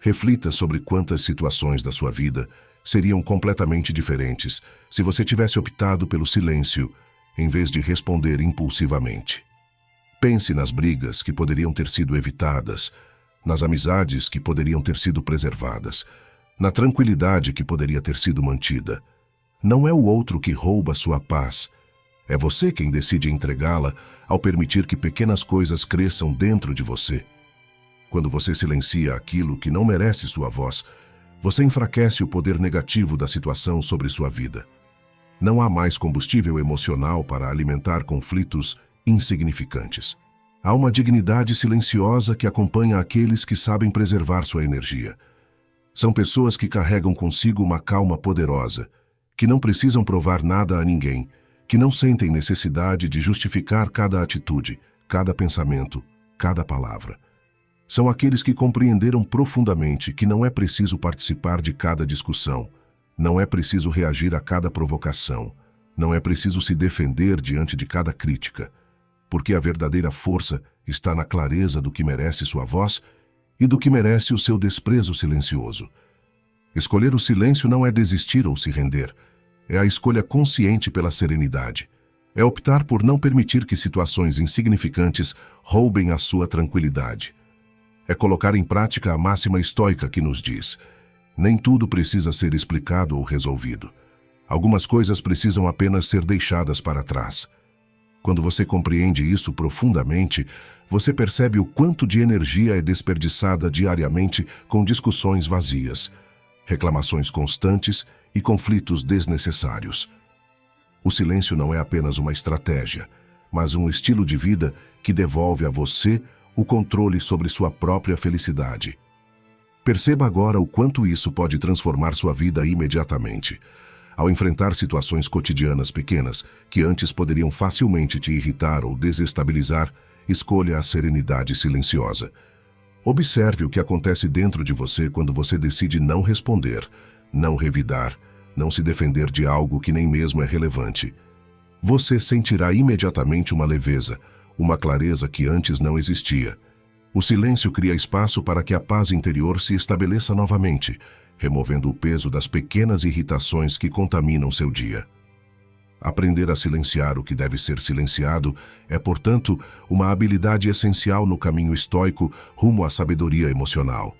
Reflita sobre quantas situações da sua vida seriam completamente diferentes se você tivesse optado pelo silêncio, em vez de responder impulsivamente. Pense nas brigas que poderiam ter sido evitadas, nas amizades que poderiam ter sido preservadas, na tranquilidade que poderia ter sido mantida. Não é o outro que rouba sua paz. É você quem decide entregá-la ao permitir que pequenas coisas cresçam dentro de você. Quando você silencia aquilo que não merece sua voz, você enfraquece o poder negativo da situação sobre sua vida. Não há mais combustível emocional para alimentar conflitos insignificantes. Há uma dignidade silenciosa que acompanha aqueles que sabem preservar sua energia. São pessoas que carregam consigo uma calma poderosa, que não precisam provar nada a ninguém, que não sentem necessidade de justificar cada atitude, cada pensamento, cada palavra. São aqueles que compreenderam profundamente que não é preciso participar de cada discussão, não é preciso reagir a cada provocação, não é preciso se defender diante de cada crítica, porque a verdadeira força está na clareza do que merece sua voz e do que merece o seu desprezo silencioso. Escolher o silêncio não é desistir ou se render, é a escolha consciente pela serenidade. É optar por não permitir que situações insignificantes roubem a sua tranquilidade. É colocar em prática a máxima estoica que nos diz: nem tudo precisa ser explicado ou resolvido. Algumas coisas precisam apenas ser deixadas para trás. Quando você compreende isso profundamente, você percebe o quanto de energia é desperdiçada diariamente com discussões vazias, reclamações constantes e conflitos desnecessários. O silêncio não é apenas uma estratégia, mas um estilo de vida que devolve a você o controle sobre sua própria felicidade. Perceba agora o quanto isso pode transformar sua vida imediatamente. Ao enfrentar situações cotidianas pequenas, que antes poderiam facilmente te irritar ou desestabilizar, escolha a serenidade silenciosa. Observe o que acontece dentro de você quando você decide não responder, não revidar, não se defender de algo que nem mesmo é relevante. Você sentirá imediatamente uma leveza, uma clareza que antes não existia. O silêncio cria espaço para que a paz interior se estabeleça novamente, removendo o peso das pequenas irritações que contaminam seu dia. Aprender a silenciar o que deve ser silenciado é, portanto, uma habilidade essencial no caminho estoico rumo à sabedoria emocional.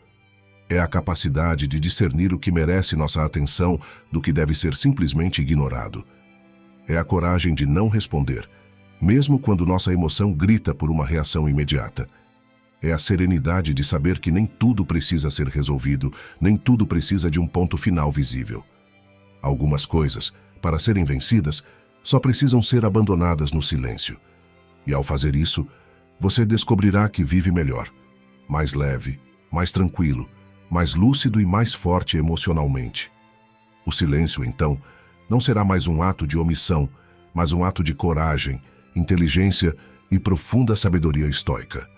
É a capacidade de discernir o que merece nossa atenção do que deve ser simplesmente ignorado. É a coragem de não responder, mesmo quando nossa emoção grita por uma reação imediata. É a serenidade de saber que nem tudo precisa ser resolvido, nem tudo precisa de um ponto final visível. Algumas coisas, para serem vencidas, só precisam ser abandonadas no silêncio. E ao fazer isso, você descobrirá que vive melhor, mais leve, mais tranquilo, mais lúcido e mais forte emocionalmente. O silêncio, então, não será mais um ato de omissão, mas um ato de coragem, inteligência e profunda sabedoria estoica.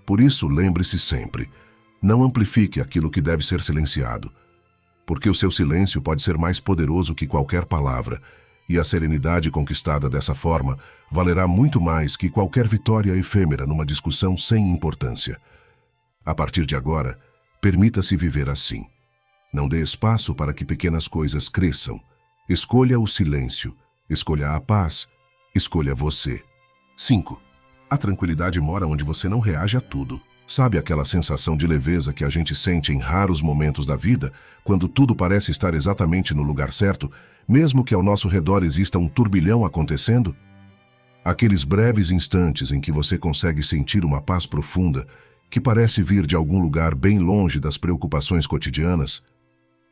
Por isso, lembre-se sempre, não amplifique aquilo que deve ser silenciado, porque o seu silêncio pode ser mais poderoso que qualquer palavra, e a serenidade conquistada dessa forma valerá muito mais que qualquer vitória efêmera numa discussão sem importância. A partir de agora, permita-se viver assim. Não dê espaço para que pequenas coisas cresçam. Escolha o silêncio, escolha a paz, escolha você. 5. A tranquilidade mora onde você não reage a tudo. Sabe aquela sensação de leveza que a gente sente em raros momentos da vida, quando tudo parece estar exatamente no lugar certo, mesmo que ao nosso redor exista um turbilhão acontecendo? Aqueles breves instantes em que você consegue sentir uma paz profunda, que parece vir de algum lugar bem longe das preocupações cotidianas.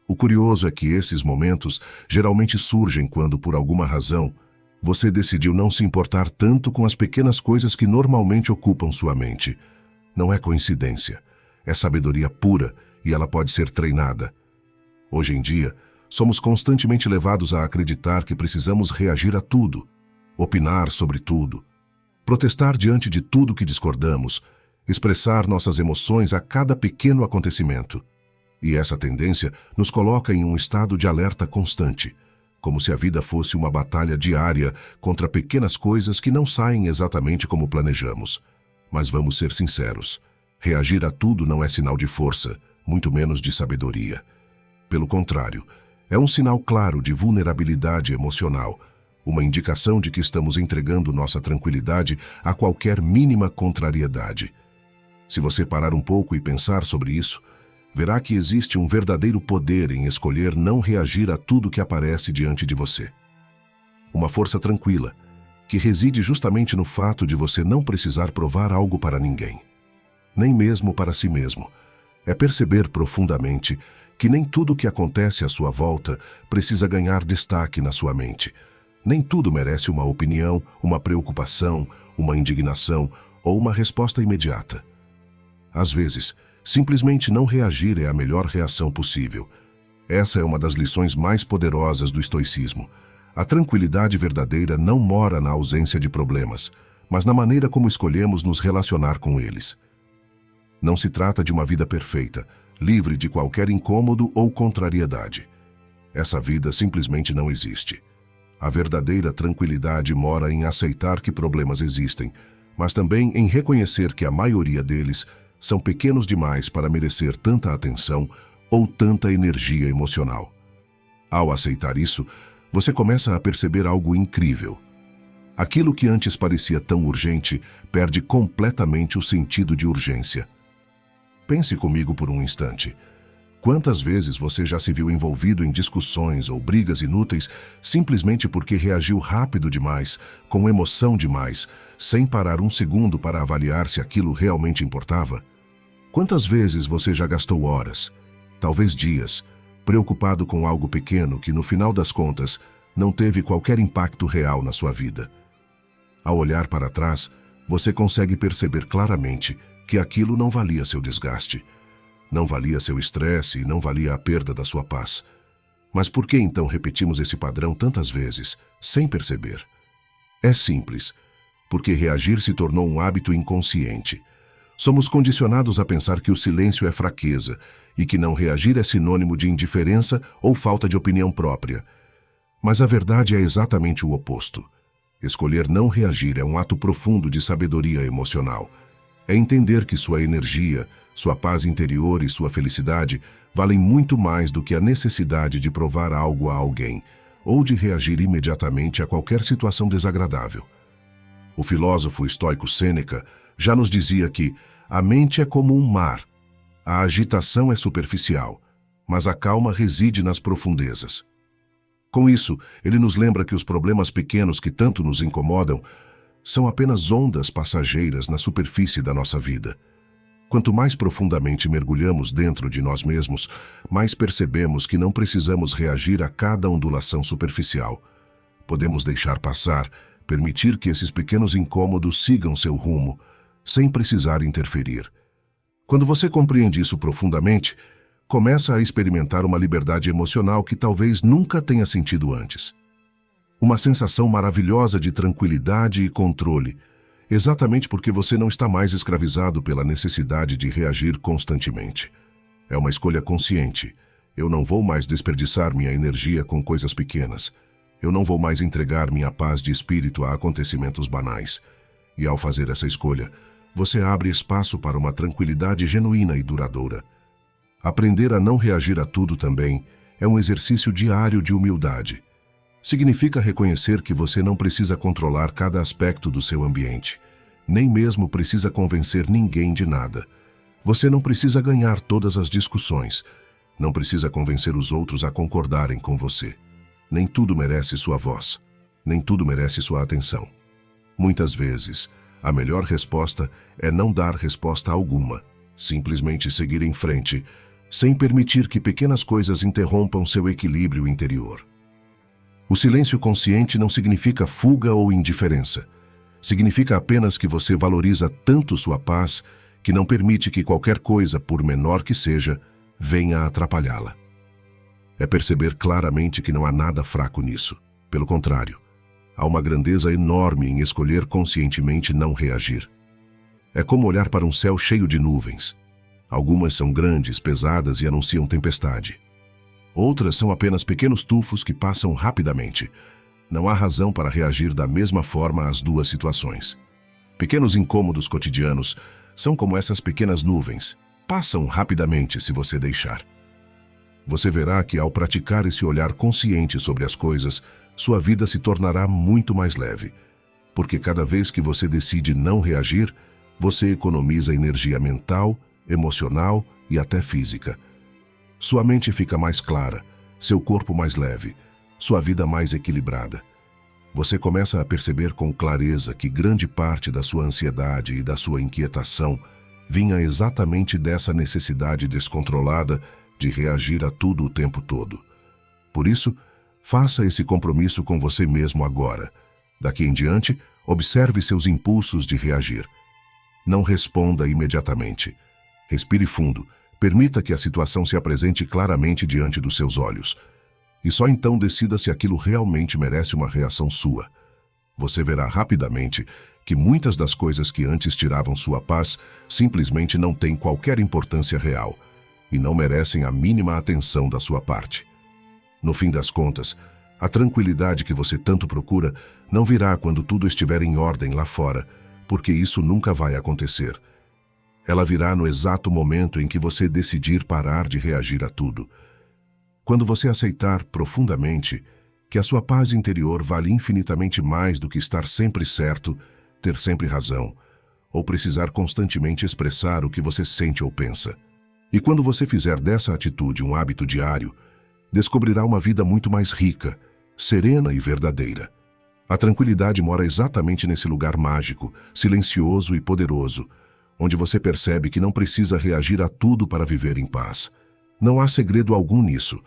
O curioso é que esses momentos geralmente surgem quando, por alguma razão, você decidiu não se importar tanto com as pequenas coisas que normalmente ocupam sua mente. Não é coincidência, é sabedoria pura e ela pode ser treinada. Hoje em dia, somos constantemente levados a acreditar que precisamos reagir a tudo, opinar sobre tudo, protestar diante de tudo que discordamos, expressar nossas emoções a cada pequeno acontecimento. E essa tendência nos coloca em um estado de alerta constante, como se a vida fosse uma batalha diária contra pequenas coisas que não saem exatamente como planejamos. Mas vamos ser sinceros, reagir a tudo não é sinal de força, muito menos de sabedoria. Pelo contrário, é um sinal claro de vulnerabilidade emocional, uma indicação de que estamos entregando nossa tranquilidade a qualquer mínima contrariedade. Se você parar um pouco e pensar sobre isso, verá que existe um verdadeiro poder em escolher não reagir a tudo que aparece diante de você. Uma força tranquila, que reside justamente no fato de você não precisar provar algo para ninguém, nem mesmo para si mesmo. É perceber profundamente que nem tudo que acontece à sua volta precisa ganhar destaque na sua mente. Nem tudo merece uma opinião, uma preocupação, uma indignação ou uma resposta imediata. Às vezes, simplesmente não reagir é a melhor reação possível. Essa é uma das lições mais poderosas do estoicismo. A tranquilidade verdadeira não mora na ausência de problemas, mas na maneira como escolhemos nos relacionar com eles. Não se trata de uma vida perfeita, livre de qualquer incômodo ou contrariedade. Essa vida simplesmente não existe. A verdadeira tranquilidade mora em aceitar que problemas existem, mas também em reconhecer que a maioria deles são pequenos demais para merecer tanta atenção ou tanta energia emocional. Ao aceitar isso, você começa a perceber algo incrível. Aquilo que antes parecia tão urgente perde completamente o sentido de urgência. Pense comigo por um instante. Quantas vezes você já se viu envolvido em discussões ou brigas inúteis simplesmente porque reagiu rápido demais, com emoção demais, sem parar um segundo para avaliar se aquilo realmente importava? Quantas vezes você já gastou horas, talvez dias, preocupado com algo pequeno que, no final das contas, não teve qualquer impacto real na sua vida? Ao olhar para trás, você consegue perceber claramente que aquilo não valia seu desgaste, não valia seu estresse e não valia a perda da sua paz. Mas por que então repetimos esse padrão tantas vezes, sem perceber? É simples, porque reagir se tornou um hábito inconsciente. Somos condicionados a pensar que o silêncio é fraqueza e que não reagir é sinônimo de indiferença ou falta de opinião própria. Mas a verdade é exatamente o oposto. Escolher não reagir é um ato profundo de sabedoria emocional. É entender que sua energia, sua paz interior e sua felicidade valem muito mais do que a necessidade de provar algo a alguém ou de reagir imediatamente a qualquer situação desagradável. O filósofo estoico Sêneca já nos dizia que a mente é como um mar. A agitação é superficial, mas a calma reside nas profundezas. Com isso, ele nos lembra que os problemas pequenos que tanto nos incomodam são apenas ondas passageiras na superfície da nossa vida. Quanto mais profundamente mergulhamos dentro de nós mesmos, mais percebemos que não precisamos reagir a cada ondulação superficial. Podemos deixar passar, permitir que esses pequenos incômodos sigam seu rumo, sem precisar interferir. Quando você compreende isso profundamente, começa a experimentar uma liberdade emocional que talvez nunca tenha sentido antes. Uma sensação maravilhosa de tranquilidade e controle, exatamente porque você não está mais escravizado pela necessidade de reagir constantemente. É uma escolha consciente. Eu não vou mais desperdiçar minha energia com coisas pequenas. Eu não vou mais entregar minha paz de espírito a acontecimentos banais. E ao fazer essa escolha, você abre espaço para uma tranquilidade genuína e duradoura. Aprender a não reagir a tudo também é um exercício diário de humildade. Significa reconhecer que você não precisa controlar cada aspecto do seu ambiente, nem mesmo precisa convencer ninguém de nada. Você não precisa ganhar todas as discussões, não precisa convencer os outros a concordarem com você. Nem tudo merece sua voz, nem tudo merece sua atenção. Muitas vezes, a melhor resposta é não dar resposta alguma, simplesmente seguir em frente, sem permitir que pequenas coisas interrompam seu equilíbrio interior. O silêncio consciente não significa fuga ou indiferença. Significa apenas que você valoriza tanto sua paz que não permite que qualquer coisa, por menor que seja, venha a atrapalhá-la. É perceber claramente que não há nada fraco nisso. Pelo contrário, há uma grandeza enorme em escolher conscientemente não reagir. É como olhar para um céu cheio de nuvens. Algumas são grandes, pesadas e anunciam tempestade. Outras são apenas pequenos tufos que passam rapidamente. Não há razão para reagir da mesma forma às duas situações. Pequenos incômodos cotidianos são como essas pequenas nuvens. Passam rapidamente se você deixar. Você verá que ao praticar esse olhar consciente sobre as coisas, sua vida se tornará muito mais leve. Porque cada vez que você decide não reagir, você economiza energia mental, emocional e até física. Sua mente fica mais clara, seu corpo mais leve, sua vida mais equilibrada. Você começa a perceber com clareza que grande parte da sua ansiedade e da sua inquietação vinha exatamente dessa necessidade descontrolada de reagir a tudo o tempo todo. Por isso, faça esse compromisso com você mesmo agora. Daqui em diante, observe seus impulsos de reagir. Não responda imediatamente. Respire fundo. Permita que a situação se apresente claramente diante dos seus olhos. E só então decida se aquilo realmente merece uma reação sua. Você verá rapidamente que muitas das coisas que antes tiravam sua paz simplesmente não têm qualquer importância real e não merecem a mínima atenção da sua parte. No fim das contas, a tranquilidade que você tanto procura não virá quando tudo estiver em ordem lá fora, porque isso nunca vai acontecer. Ela virá no exato momento em que você decidir parar de reagir a tudo. Quando você aceitar profundamente que a sua paz interior vale infinitamente mais do que estar sempre certo, ter sempre razão, ou precisar constantemente expressar o que você sente ou pensa. E quando você fizer dessa atitude um hábito diário, descobrirá uma vida muito mais rica, serena e verdadeira. A tranquilidade mora exatamente nesse lugar mágico, silencioso e poderoso, onde você percebe que não precisa reagir a tudo para viver em paz. Não há segredo algum nisso.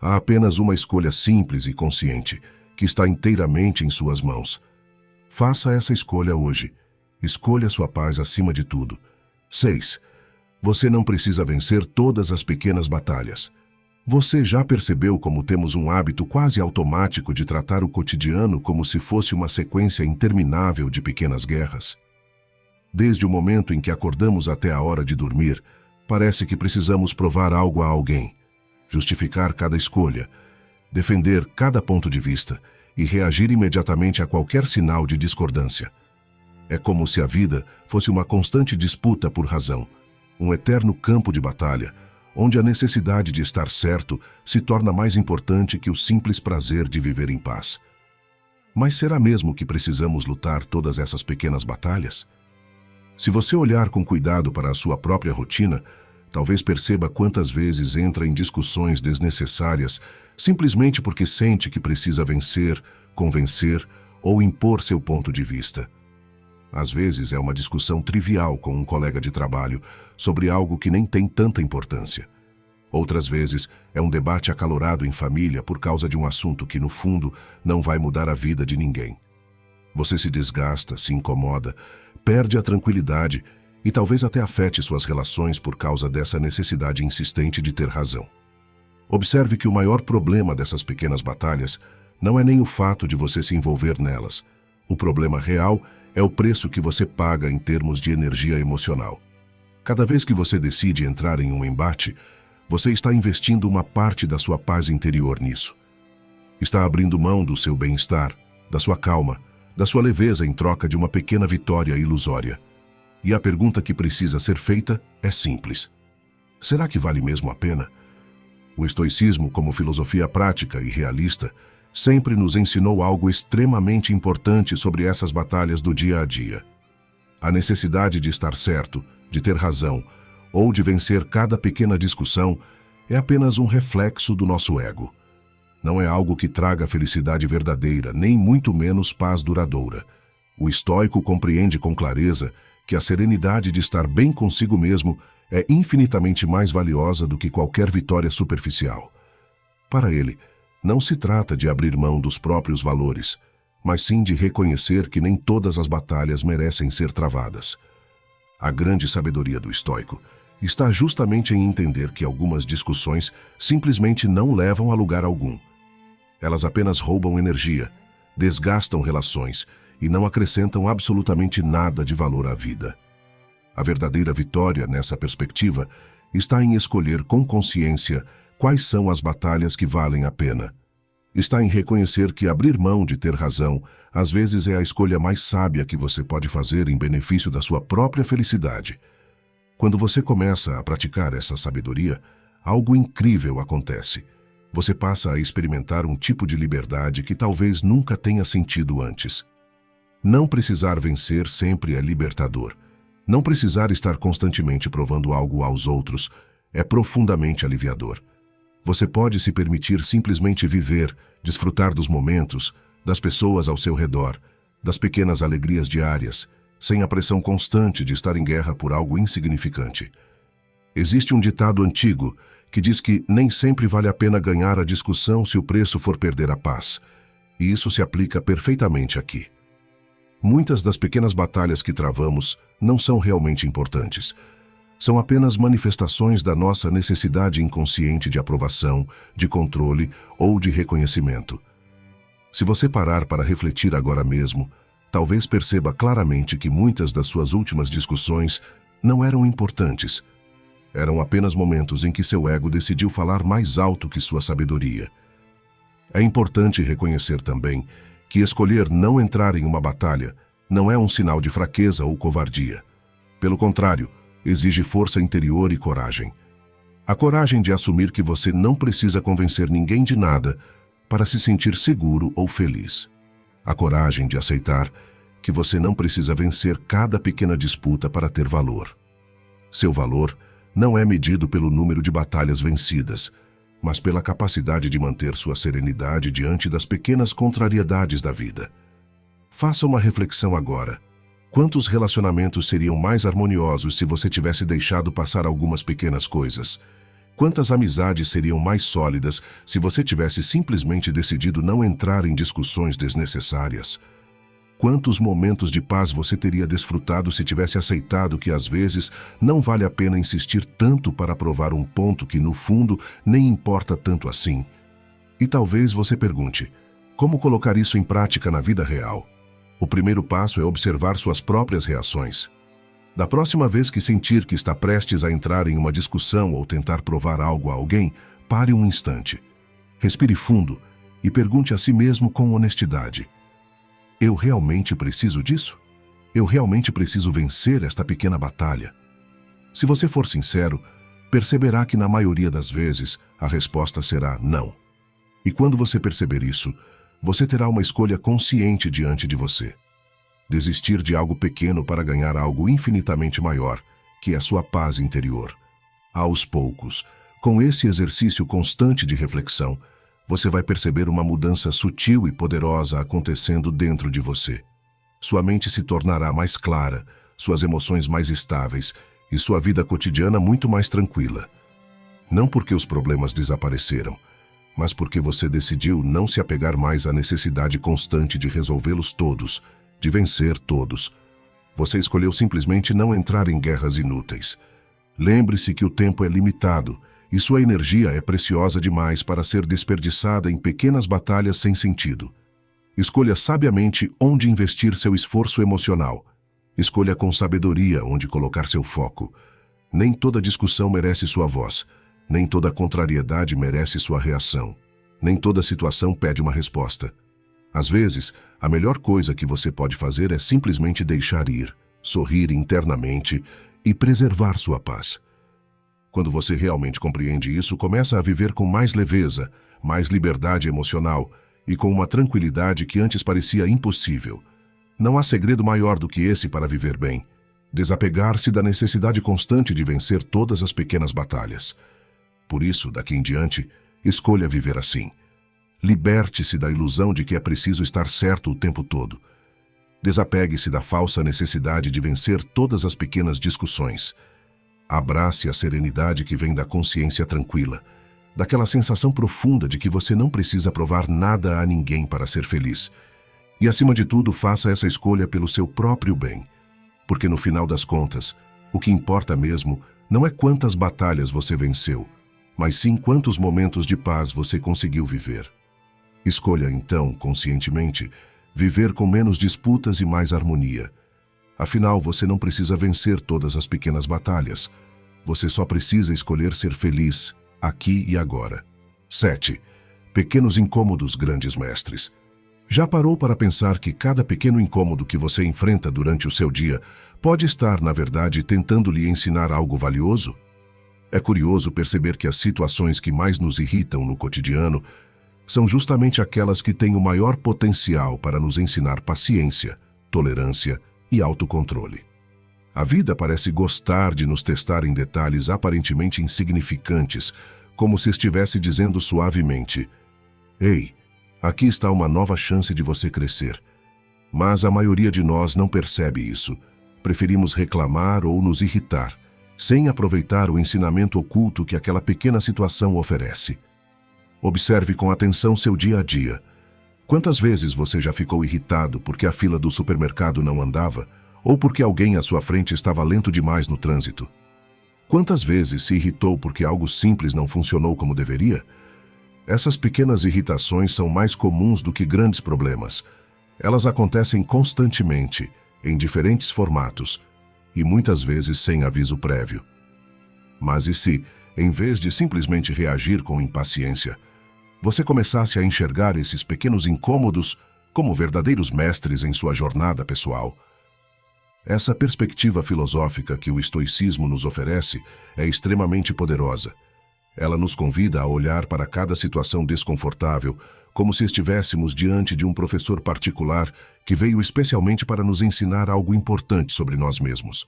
Há apenas uma escolha simples e consciente, que está inteiramente em suas mãos. Faça essa escolha hoje. Escolha sua paz acima de tudo. 6. Você não precisa vencer todas as pequenas batalhas. Você já percebeu como temos um hábito quase automático de tratar o cotidiano como se fosse uma sequência interminável de pequenas guerras? Desde o momento em que acordamos até a hora de dormir, parece que precisamos provar algo a alguém, justificar cada escolha, defender cada ponto de vista e reagir imediatamente a qualquer sinal de discordância. É como se a vida fosse uma constante disputa por razão, um eterno campo de batalha, onde a necessidade de estar certo se torna mais importante que o simples prazer de viver em paz. Mas será mesmo que precisamos lutar todas essas pequenas batalhas? Se você olhar com cuidado para a sua própria rotina, talvez perceba quantas vezes entra em discussões desnecessárias simplesmente porque sente que precisa vencer, convencer ou impor seu ponto de vista. Às vezes é uma discussão trivial com um colega de trabalho sobre algo que nem tem tanta importância. Outras vezes é um debate acalorado em família por causa de um assunto que, no fundo, não vai mudar a vida de ninguém. Você se desgasta, se incomoda, perde a tranquilidade e talvez até afete suas relações por causa dessa necessidade insistente de ter razão. Observe que o maior problema dessas pequenas batalhas não é nem o fato de você se envolver nelas. O problema real é o preço que você paga em termos de energia emocional. Cada vez que você decide entrar em um embate, você está investindo uma parte da sua paz interior nisso. Está abrindo mão do seu bem-estar, da sua calma, da sua leveza em troca de uma pequena vitória ilusória. E a pergunta que precisa ser feita é simples. Será que vale mesmo a pena? O estoicismo, como filosofia prática e realista, sempre nos ensinou algo extremamente importante sobre essas batalhas do dia a dia. A necessidade de estar certo, de ter razão, ou de vencer cada pequena discussão é apenas um reflexo do nosso ego. Não é algo que traga felicidade verdadeira, nem muito menos paz duradoura. O estoico compreende com clareza que a serenidade de estar bem consigo mesmo é infinitamente mais valiosa do que qualquer vitória superficial. Para ele, não se trata de abrir mão dos próprios valores, mas sim de reconhecer que nem todas as batalhas merecem ser travadas. A grande sabedoria do estoico está justamente em entender que algumas discussões simplesmente não levam a lugar algum. Elas apenas roubam energia, desgastam relações e não acrescentam absolutamente nada de valor à vida. A verdadeira vitória, nessa perspectiva, está em escolher com consciência quais são as batalhas que valem a pena. Está em reconhecer que abrir mão de ter razão, às vezes é a escolha mais sábia que você pode fazer em benefício da sua própria felicidade. Quando você começa a praticar essa sabedoria, algo incrível acontece. Você passa a experimentar um tipo de liberdade que talvez nunca tenha sentido antes. Não precisar vencer sempre é libertador. Não precisar estar constantemente provando algo aos outros é profundamente aliviador. Você pode se permitir simplesmente viver, desfrutar dos momentos, das pessoas ao seu redor, das pequenas alegrias diárias, sem a pressão constante de estar em guerra por algo insignificante. Existe um ditado antigo que diz que nem sempre vale a pena ganhar a discussão se o preço for perder a paz. E isso se aplica perfeitamente aqui. Muitas das pequenas batalhas que travamos não são realmente importantes. São apenas manifestações da nossa necessidade inconsciente de aprovação, de controle ou de reconhecimento. Se você parar para refletir agora mesmo, talvez perceba claramente que muitas das suas últimas discussões não eram importantes. Eram apenas momentos em que seu ego decidiu falar mais alto que sua sabedoria. É importante reconhecer também que escolher não entrar em uma batalha não é um sinal de fraqueza ou covardia. Pelo contrário, exige força interior e coragem. A coragem de assumir que você não precisa convencer ninguém de nada para se sentir seguro ou feliz. A coragem de aceitar que você não precisa vencer cada pequena disputa para ter valor. Seu valor não é medido pelo número de batalhas vencidas, mas pela capacidade de manter sua serenidade diante das pequenas contrariedades da vida. Faça uma reflexão agora. Quantos relacionamentos seriam mais harmoniosos se você tivesse deixado passar algumas pequenas coisas? Quantas amizades seriam mais sólidas se você tivesse simplesmente decidido não entrar em discussões desnecessárias? Quantos momentos de paz você teria desfrutado se tivesse aceitado que às vezes não vale a pena insistir tanto para provar um ponto que no fundo nem importa tanto assim? E talvez você pergunte, como colocar isso em prática na vida real? O primeiro passo é observar suas próprias reações. Da próxima vez que sentir que está prestes a entrar em uma discussão ou tentar provar algo a alguém, pare um instante. Respire fundo e pergunte a si mesmo com honestidade: eu realmente preciso disso? Eu realmente preciso vencer esta pequena batalha? Se você for sincero, perceberá que na maioria das vezes a resposta será não. E quando você perceber isso, você terá uma escolha consciente diante de você. Desistir de algo pequeno para ganhar algo infinitamente maior, que é sua paz interior. Aos poucos, com esse exercício constante de reflexão, você vai perceber uma mudança sutil e poderosa acontecendo dentro de você. Sua mente se tornará mais clara, suas emoções mais estáveis e sua vida cotidiana muito mais tranquila. Não porque os problemas desapareceram, mas porque você decidiu não se apegar mais à necessidade constante de resolvê-los todos, de vencer todos. Você escolheu simplesmente não entrar em guerras inúteis. Lembre-se que o tempo é limitado e sua energia é preciosa demais para ser desperdiçada em pequenas batalhas sem sentido. Escolha sabiamente onde investir seu esforço emocional. Escolha com sabedoria onde colocar seu foco. Nem toda discussão merece sua voz. Nem toda contrariedade merece sua reação. Nem toda situação pede uma resposta. Às vezes, a melhor coisa que você pode fazer é simplesmente deixar ir, sorrir internamente e preservar sua paz. Quando você realmente compreende isso, começa a viver com mais leveza, mais liberdade emocional e com uma tranquilidade que antes parecia impossível. Não há segredo maior do que esse para viver bem. Desapegar-se da necessidade constante de vencer todas as pequenas batalhas. Por isso, daqui em diante, escolha viver assim. Liberte-se da ilusão de que é preciso estar certo o tempo todo. Desapegue-se da falsa necessidade de vencer todas as pequenas discussões. Abrace a serenidade que vem da consciência tranquila, daquela sensação profunda de que você não precisa provar nada a ninguém para ser feliz. E, acima de tudo, faça essa escolha pelo seu próprio bem. Porque, no final das contas, o que importa mesmo não é quantas batalhas você venceu, mas sim quantos momentos de paz você conseguiu viver. Escolha, então, conscientemente, viver com menos disputas e mais harmonia. Afinal, você não precisa vencer todas as pequenas batalhas. Você só precisa escolher ser feliz, aqui e agora. 7. Pequenos incômodos, grandes mestres. Já parou para pensar que cada pequeno incômodo que você enfrenta durante o seu dia pode estar, na verdade, tentando lhe ensinar algo valioso? É curioso perceber que as situações que mais nos irritam no cotidiano são justamente aquelas que têm o maior potencial para nos ensinar paciência, tolerância e autocontrole. A vida parece gostar de nos testar em detalhes aparentemente insignificantes, como se estivesse dizendo suavemente: "Ei, aqui está uma nova chance de você crescer." Mas a maioria de nós não percebe isso. Preferimos reclamar ou nos irritar, sem aproveitar o ensinamento oculto que aquela pequena situação oferece. Observe com atenção seu dia a dia. Quantas vezes você já ficou irritado porque a fila do supermercado não andava, ou porque alguém à sua frente estava lento demais no trânsito? Quantas vezes se irritou porque algo simples não funcionou como deveria? Essas pequenas irritações são mais comuns do que grandes problemas. Elas acontecem constantemente, em diferentes formatos, e muitas vezes sem aviso prévio. Mas e se, em vez de simplesmente reagir com impaciência, você começasse a enxergar esses pequenos incômodos como verdadeiros mestres em sua jornada pessoal? Essa perspectiva filosófica que o estoicismo nos oferece é extremamente poderosa. Ela nos convida a olhar para cada situação desconfortável como se estivéssemos diante de um professor particular que veio especialmente para nos ensinar algo importante sobre nós mesmos.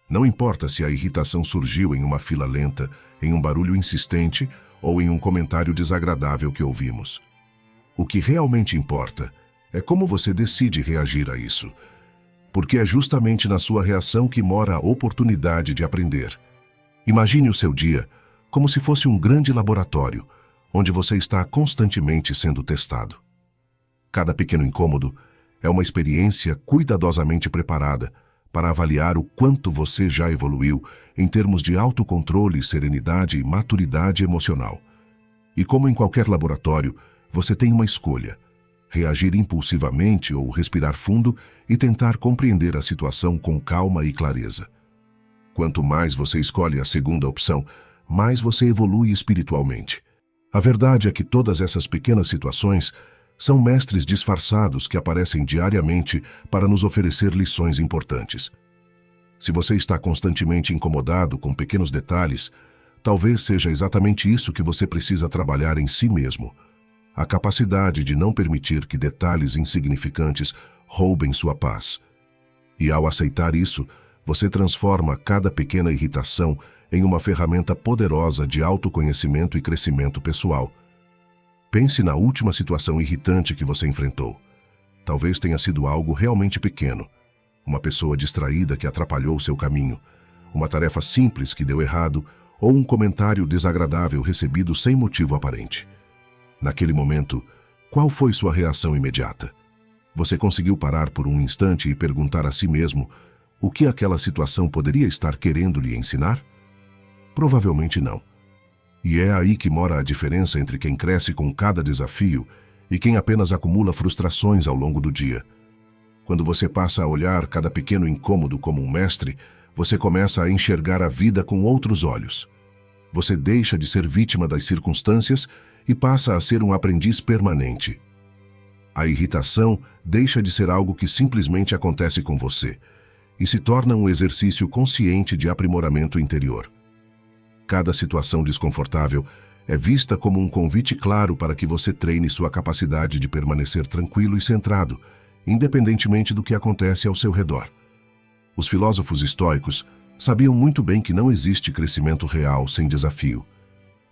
Não importa se a irritação surgiu em uma fila lenta, em um barulho insistente ou em um comentário desagradável que ouvimos. O que realmente importa é como você decide reagir a isso, porque é justamente na sua reação que mora a oportunidade de aprender. Imagine o seu dia como se fosse um grande laboratório, onde você está constantemente sendo testado. Cada pequeno incômodo é uma experiência cuidadosamente preparada para avaliar o quanto você já evoluiu em termos de autocontrole, serenidade e maturidade emocional. E como em qualquer laboratório, você tem uma escolha: reagir impulsivamente ou respirar fundo e tentar compreender a situação com calma e clareza. Quanto mais você escolhe a segunda opção, mais você evolui espiritualmente. A verdade é que todas essas pequenas situações são mestres disfarçados que aparecem diariamente para nos oferecer lições importantes. Se você está constantemente incomodado com pequenos detalhes, talvez seja exatamente isso que você precisa trabalhar em si mesmo: a capacidade de não permitir que detalhes insignificantes roubem sua paz. E ao aceitar isso, você transforma cada pequena irritação em uma ferramenta poderosa de autoconhecimento e crescimento pessoal. Pense na última situação irritante que você enfrentou. Talvez tenha sido algo realmente pequeno: uma pessoa distraída que atrapalhou seu caminho, uma tarefa simples que deu errado ou um comentário desagradável recebido sem motivo aparente. Naquele momento, qual foi sua reação imediata? Você conseguiu parar por um instante e perguntar a si mesmo o que aquela situação poderia estar querendo lhe ensinar? Provavelmente não. E é aí que mora a diferença entre quem cresce com cada desafio e quem apenas acumula frustrações ao longo do dia. Quando você passa a olhar cada pequeno incômodo como um mestre, você começa a enxergar a vida com outros olhos. Você deixa de ser vítima das circunstâncias e passa a ser um aprendiz permanente. A irritação deixa de ser algo que simplesmente acontece com você e se torna um exercício consciente de aprimoramento interior. Cada situação desconfortável é vista como um convite claro para que você treine sua capacidade de permanecer tranquilo e centrado, independentemente do que acontece ao seu redor. Os filósofos estoicos sabiam muito bem que não existe crescimento real sem desafio.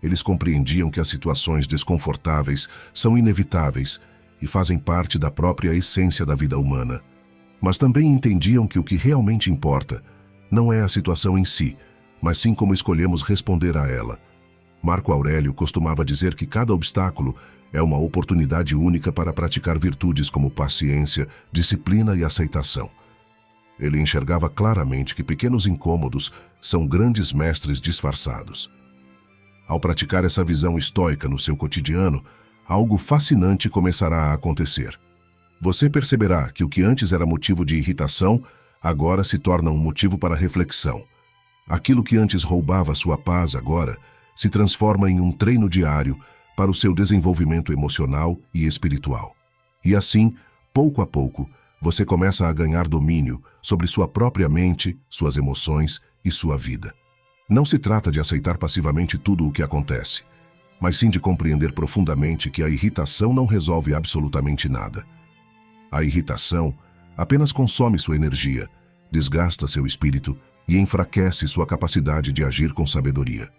Eles compreendiam que as situações desconfortáveis são inevitáveis e fazem parte da própria essência da vida humana. Mas também entendiam que o que realmente importa não é a situação em si, mas sim como escolhemos responder a ela. Marco Aurélio costumava dizer que cada obstáculo é uma oportunidade única para praticar virtudes como paciência, disciplina e aceitação. Ele enxergava claramente que pequenos incômodos são grandes mestres disfarçados. Ao praticar essa visão estoica no seu cotidiano, algo fascinante começará a acontecer. Você perceberá que o que antes era motivo de irritação, agora se torna um motivo para reflexão. Aquilo que antes roubava sua paz agora se transforma em um treino diário para o seu desenvolvimento emocional e espiritual. E assim, pouco a pouco, você começa a ganhar domínio sobre sua própria mente, suas emoções e sua vida. Não se trata de aceitar passivamente tudo o que acontece, mas sim de compreender profundamente que a irritação não resolve absolutamente nada. A irritação apenas consome sua energia, desgasta seu espírito e enfraquece sua capacidade de agir com sabedoria.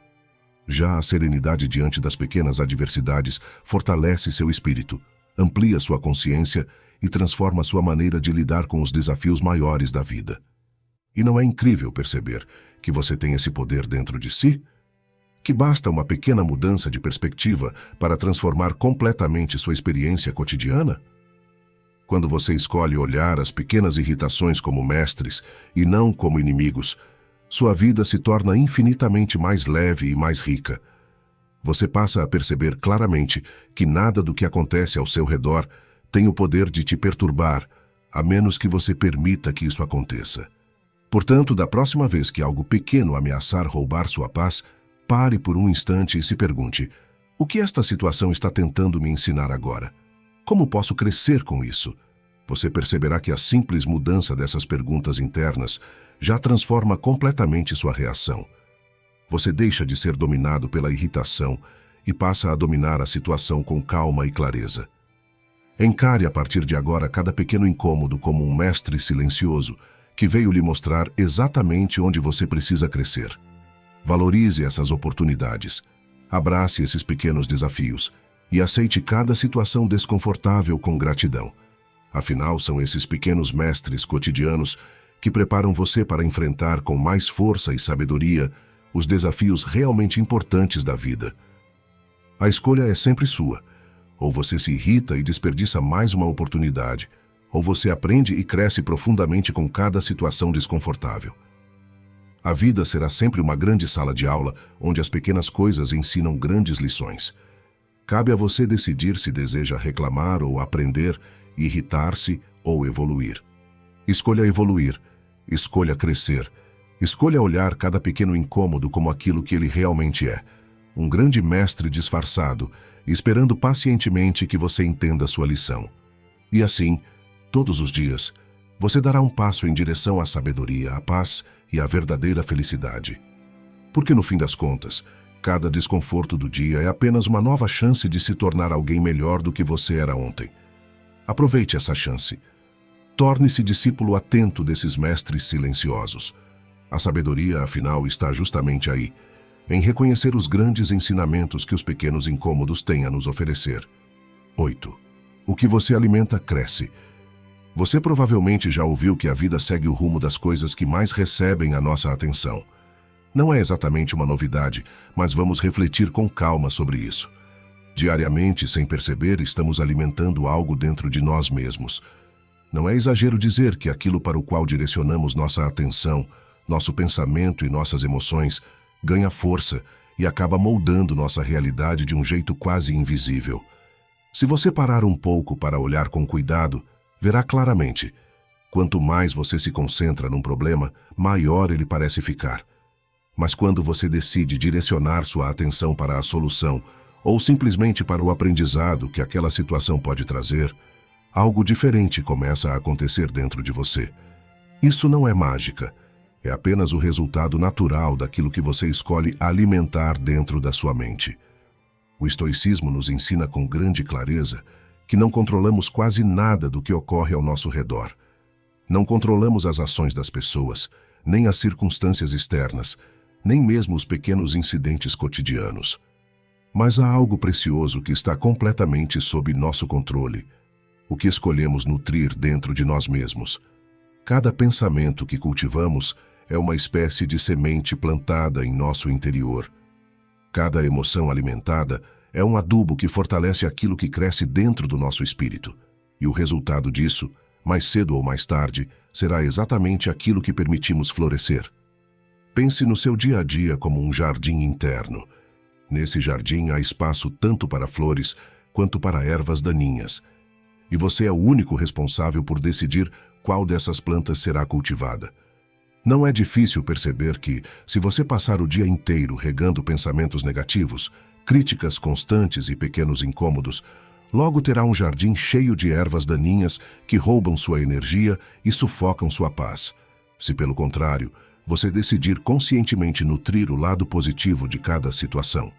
Já a serenidade diante das pequenas adversidades fortalece seu espírito, amplia sua consciência e transforma sua maneira de lidar com os desafios maiores da vida. E não é incrível perceber que você tem esse poder dentro de si? Que basta uma pequena mudança de perspectiva para transformar completamente sua experiência cotidiana? Quando você escolhe olhar as pequenas irritações como mestres e não como inimigos, sua vida se torna infinitamente mais leve e mais rica. Você passa a perceber claramente que nada do que acontece ao seu redor tem o poder de te perturbar, a menos que você permita que isso aconteça. Portanto, da próxima vez que algo pequeno ameaçar roubar sua paz, pare por um instante e se pergunte: o que esta situação está tentando me ensinar agora? Como posso crescer com isso? Você perceberá que a simples mudança dessas perguntas internas já transforma completamente sua reação. Você deixa de ser dominado pela irritação e passa a dominar a situação com calma e clareza. Encare a partir de agora cada pequeno incômodo como um mestre silencioso que veio lhe mostrar exatamente onde você precisa crescer. Valorize essas oportunidades, abrace esses pequenos desafios e aceite cada situação desconfortável com gratidão. Afinal, são esses pequenos mestres cotidianos que preparam você para enfrentar com mais força e sabedoria os desafios realmente importantes da vida. A escolha é sempre sua. Ou você se irrita e desperdiça mais uma oportunidade, ou você aprende e cresce profundamente com cada situação desconfortável. A vida será sempre uma grande sala de aula onde as pequenas coisas ensinam grandes lições. Cabe a você decidir se deseja reclamar ou aprender, irritar-se ou evoluir. Escolha evoluir, escolha crescer, escolha olhar cada pequeno incômodo como aquilo que ele realmente é, um grande mestre disfarçado, esperando pacientemente que você entenda sua lição. E assim, todos os dias, você dará um passo em direção à sabedoria, à paz e à verdadeira felicidade. Porque no fim das contas, cada desconforto do dia é apenas uma nova chance de se tornar alguém melhor do que você era ontem. Aproveite essa chance. Torne-se discípulo atento desses mestres silenciosos. A sabedoria, afinal, está justamente aí, em reconhecer os grandes ensinamentos que os pequenos incômodos têm a nos oferecer. 8. O que você alimenta cresce. Você provavelmente já ouviu que a vida segue o rumo das coisas que mais recebem a nossa atenção. Não é exatamente uma novidade, mas vamos refletir com calma sobre isso. Diariamente, sem perceber, estamos alimentando algo dentro de nós mesmos. Não é exagero dizer que aquilo para o qual direcionamos nossa atenção, nosso pensamento e nossas emoções ganha força e acaba moldando nossa realidade de um jeito quase invisível. Se você parar um pouco para olhar com cuidado, verá claramente. Quanto mais você se concentra num problema, maior ele parece ficar. Mas quando você decide direcionar sua atenção para a solução ou simplesmente para o aprendizado que aquela situação pode trazer, algo diferente começa a acontecer dentro de você. Isso não é mágica. É apenas o resultado natural daquilo que você escolhe alimentar dentro da sua mente. O estoicismo nos ensina com grande clareza que não controlamos quase nada do que ocorre ao nosso redor. Não controlamos as ações das pessoas, nem as circunstâncias externas, nem mesmo os pequenos incidentes cotidianos. Mas há algo precioso que está completamente sob nosso controle, o que escolhemos nutrir dentro de nós mesmos. Cada pensamento que cultivamos é uma espécie de semente plantada em nosso interior. Cada emoção alimentada é um adubo que fortalece aquilo que cresce dentro do nosso espírito. E o resultado disso, mais cedo ou mais tarde, será exatamente aquilo que permitimos florescer. Pense no seu dia a dia como um jardim interno. Nesse jardim há espaço tanto para flores quanto para ervas daninhas. E você é o único responsável por decidir qual dessas plantas será cultivada. Não é difícil perceber que, se você passar o dia inteiro regando pensamentos negativos, críticas constantes e pequenos incômodos, logo terá um jardim cheio de ervas daninhas que roubam sua energia e sufocam sua paz. Se, pelo contrário, você decidir conscientemente nutrir o lado positivo de cada situação,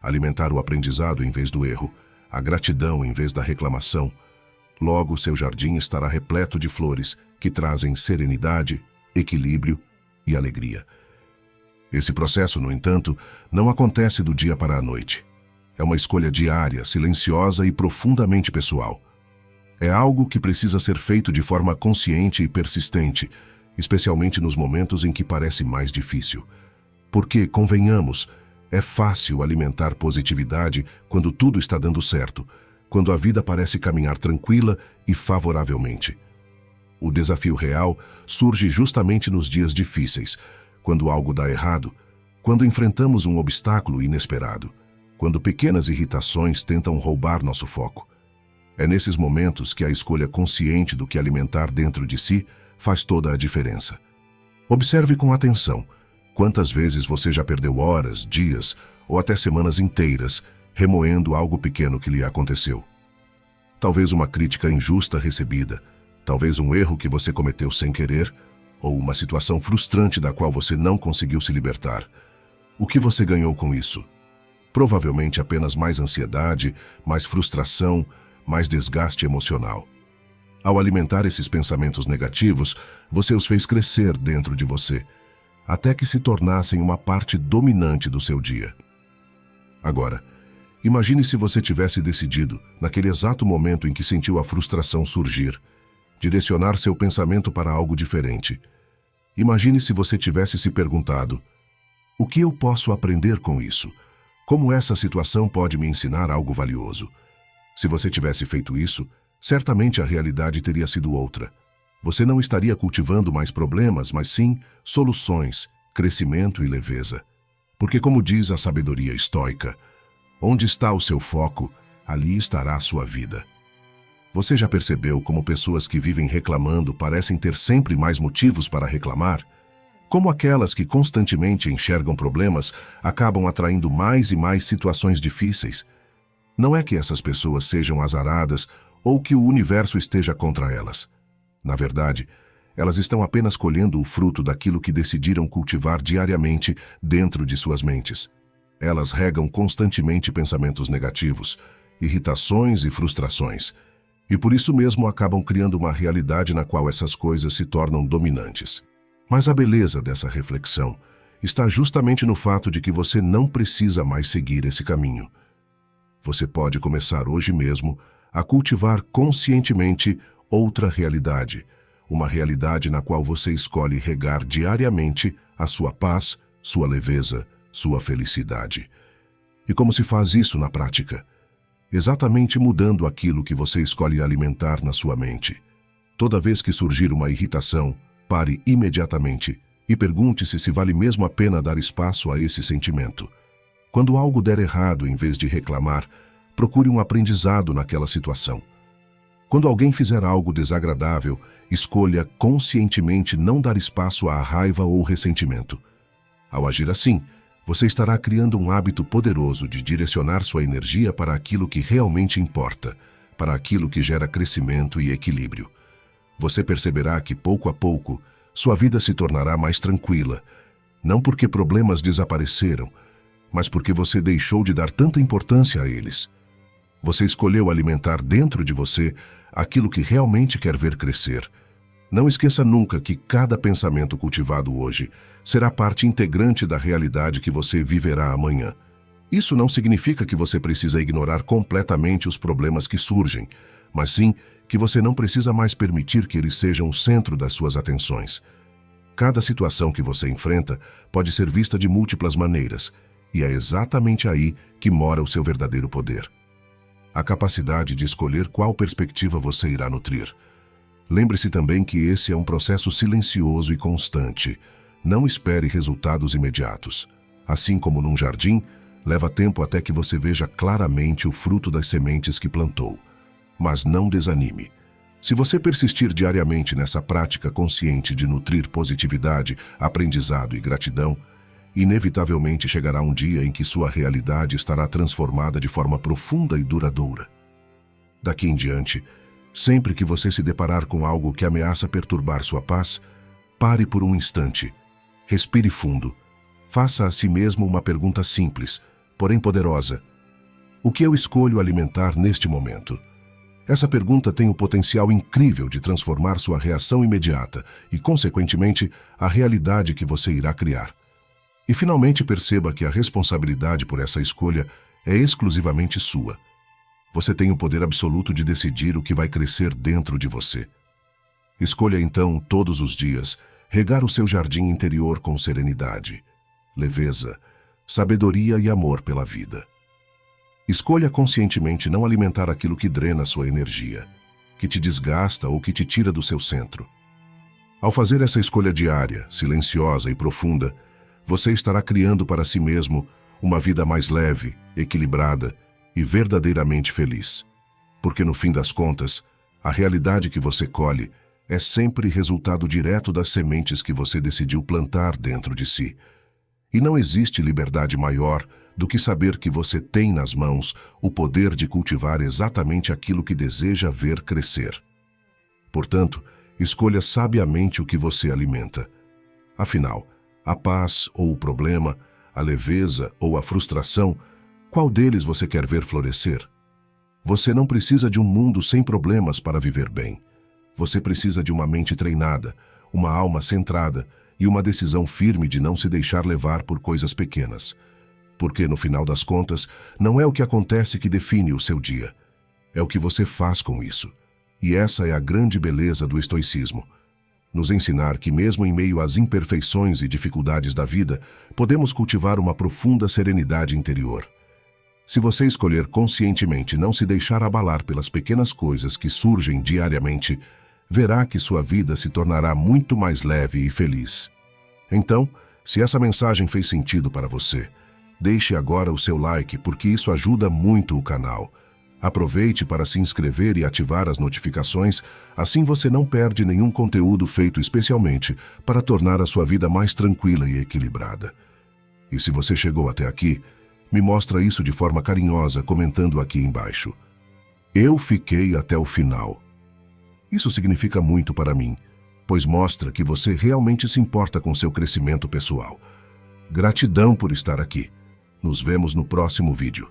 alimentar o aprendizado em vez do erro, a gratidão em vez da reclamação, logo seu jardim estará repleto de flores que trazem serenidade, equilíbrio e alegria. Esse processo, no entanto, não acontece do dia para a noite. É uma escolha diária, silenciosa e profundamente pessoal. É algo que precisa ser feito de forma consciente e persistente, especialmente nos momentos em que parece mais difícil. Porque, convenhamos, é fácil alimentar positividade quando tudo está dando certo, quando a vida parece caminhar tranquila e favoravelmente. O desafio real surge justamente nos dias difíceis, quando algo dá errado, quando enfrentamos um obstáculo inesperado, quando pequenas irritações tentam roubar nosso foco. É nesses momentos que a escolha consciente do que alimentar dentro de si faz toda a diferença. Observe com atenção quantas vezes você já perdeu horas, dias ou até semanas inteiras remoendo algo pequeno que lhe aconteceu. Talvez uma crítica injusta recebida, talvez um erro que você cometeu sem querer, ou uma situação frustrante da qual você não conseguiu se libertar. O que você ganhou com isso? Provavelmente apenas mais ansiedade, mais frustração, mais desgaste emocional. Ao alimentar esses pensamentos negativos, você os fez crescer dentro de você, até que se tornassem uma parte dominante do seu dia. Agora, imagine se você tivesse decidido, naquele exato momento em que sentiu a frustração surgir, direcionar seu pensamento para algo diferente. Imagine se você tivesse se perguntado: o que eu posso aprender com isso? Como essa situação pode me ensinar algo valioso? Se você tivesse feito isso, certamente a realidade teria sido outra. Você não estaria cultivando mais problemas, mas sim soluções, crescimento e leveza. Porque, como diz a sabedoria estoica, onde está o seu foco, ali estará a sua vida. Você já percebeu como pessoas que vivem reclamando parecem ter sempre mais motivos para reclamar? Como aquelas que constantemente enxergam problemas acabam atraindo mais e mais situações difíceis? Não é que essas pessoas sejam azaradas ou que o universo esteja contra elas. Na verdade, elas estão apenas colhendo o fruto daquilo que decidiram cultivar diariamente dentro de suas mentes. Elas regam constantemente pensamentos negativos, irritações e frustrações, e por isso mesmo acabam criando uma realidade na qual essas coisas se tornam dominantes. Mas a beleza dessa reflexão está justamente no fato de que você não precisa mais seguir esse caminho. Você pode começar hoje mesmo a cultivar conscientemente outra realidade, uma realidade na qual você escolhe regar diariamente a sua paz, sua leveza, sua felicidade. E como se faz isso na prática? Exatamente mudando aquilo que você escolhe alimentar na sua mente. Toda vez que surgir uma irritação, pare imediatamente e pergunte-se se vale mesmo a pena dar espaço a esse sentimento. Quando algo der errado, em vez de reclamar, procure um aprendizado naquela situação. Quando alguém fizer algo desagradável, escolha conscientemente não dar espaço à raiva ou ressentimento. Ao agir assim, você estará criando um hábito poderoso de direcionar sua energia para aquilo que realmente importa, para aquilo que gera crescimento e equilíbrio. Você perceberá que, pouco a pouco, sua vida se tornará mais tranquila, não porque problemas desapareceram, mas porque você deixou de dar tanta importância a eles. Você escolheu alimentar dentro de você aquilo que realmente quer ver crescer, Não esqueça nunca que cada pensamento cultivado hoje será parte integrante da realidade que você viverá amanhã. Isso não significa que você precisa ignorar completamente os problemas que surgem, mas sim que você não precisa mais permitir que eles sejam o centro das suas atenções. Cada situação que você enfrenta pode ser vista de múltiplas maneiras, e é exatamente aí que mora o seu verdadeiro poder. A capacidade de escolher qual perspectiva você irá nutrir. Lembre-se também que esse é um processo silencioso e constante. Não espere resultados imediatos. Assim como num jardim, leva tempo até que você veja claramente o fruto das sementes que plantou. Mas não desanime. Se você persistir diariamente nessa prática consciente de nutrir positividade, aprendizado e gratidão, inevitavelmente chegará um dia em que sua realidade estará transformada de forma profunda e duradoura. Daqui em diante, sempre que você se deparar com algo que ameaça perturbar sua paz, pare por um instante, respire fundo, faça a si mesmo uma pergunta simples, porém poderosa. O que eu escolho alimentar neste momento? Essa pergunta tem o potencial incrível de transformar sua reação imediata e, consequentemente, a realidade que você irá criar. E finalmente perceba que a responsabilidade por essa escolha é exclusivamente sua. Você tem o poder absoluto de decidir o que vai crescer dentro de você. Escolha então, todos os dias, regar o seu jardim interior com serenidade, leveza, sabedoria e amor pela vida. Escolha conscientemente não alimentar aquilo que drena sua energia, que te desgasta ou que te tira do seu centro. Ao fazer essa escolha diária, silenciosa e profunda, você estará criando para si mesmo uma vida mais leve, equilibrada e verdadeiramente feliz. Porque no fim das contas, a realidade que você colhe é sempre resultado direto das sementes que você decidiu plantar dentro de si. E não existe liberdade maior do que saber que você tem nas mãos o poder de cultivar exatamente aquilo que deseja ver crescer. Portanto, escolha sabiamente o que você alimenta. Afinal, a paz ou o problema, a leveza ou a frustração, qual deles você quer ver florescer? Você não precisa de um mundo sem problemas para viver bem. Você precisa de uma mente treinada, uma alma centrada e uma decisão firme de não se deixar levar por coisas pequenas. Porque, no final das contas, não é o que acontece que define o seu dia. É o que você faz com isso. E essa é a grande beleza do estoicismo. Nos ensinar que, mesmo em meio às imperfeições e dificuldades da vida, podemos cultivar uma profunda serenidade interior. Se você escolher conscientemente não se deixar abalar pelas pequenas coisas que surgem diariamente, verá que sua vida se tornará muito mais leve e feliz. Então, se essa mensagem fez sentido para você, deixe agora o seu like porque isso ajuda muito o canal. Aproveite para se inscrever e ativar as notificações, assim você não perde nenhum conteúdo feito especialmente para tornar a sua vida mais tranquila e equilibrada. E se você chegou até aqui, me mostra isso de forma carinhosa comentando aqui embaixo. Eu fiquei até o final. Isso significa muito para mim, pois mostra que você realmente se importa com seu crescimento pessoal. Gratidão por estar aqui. Nos vemos no próximo vídeo.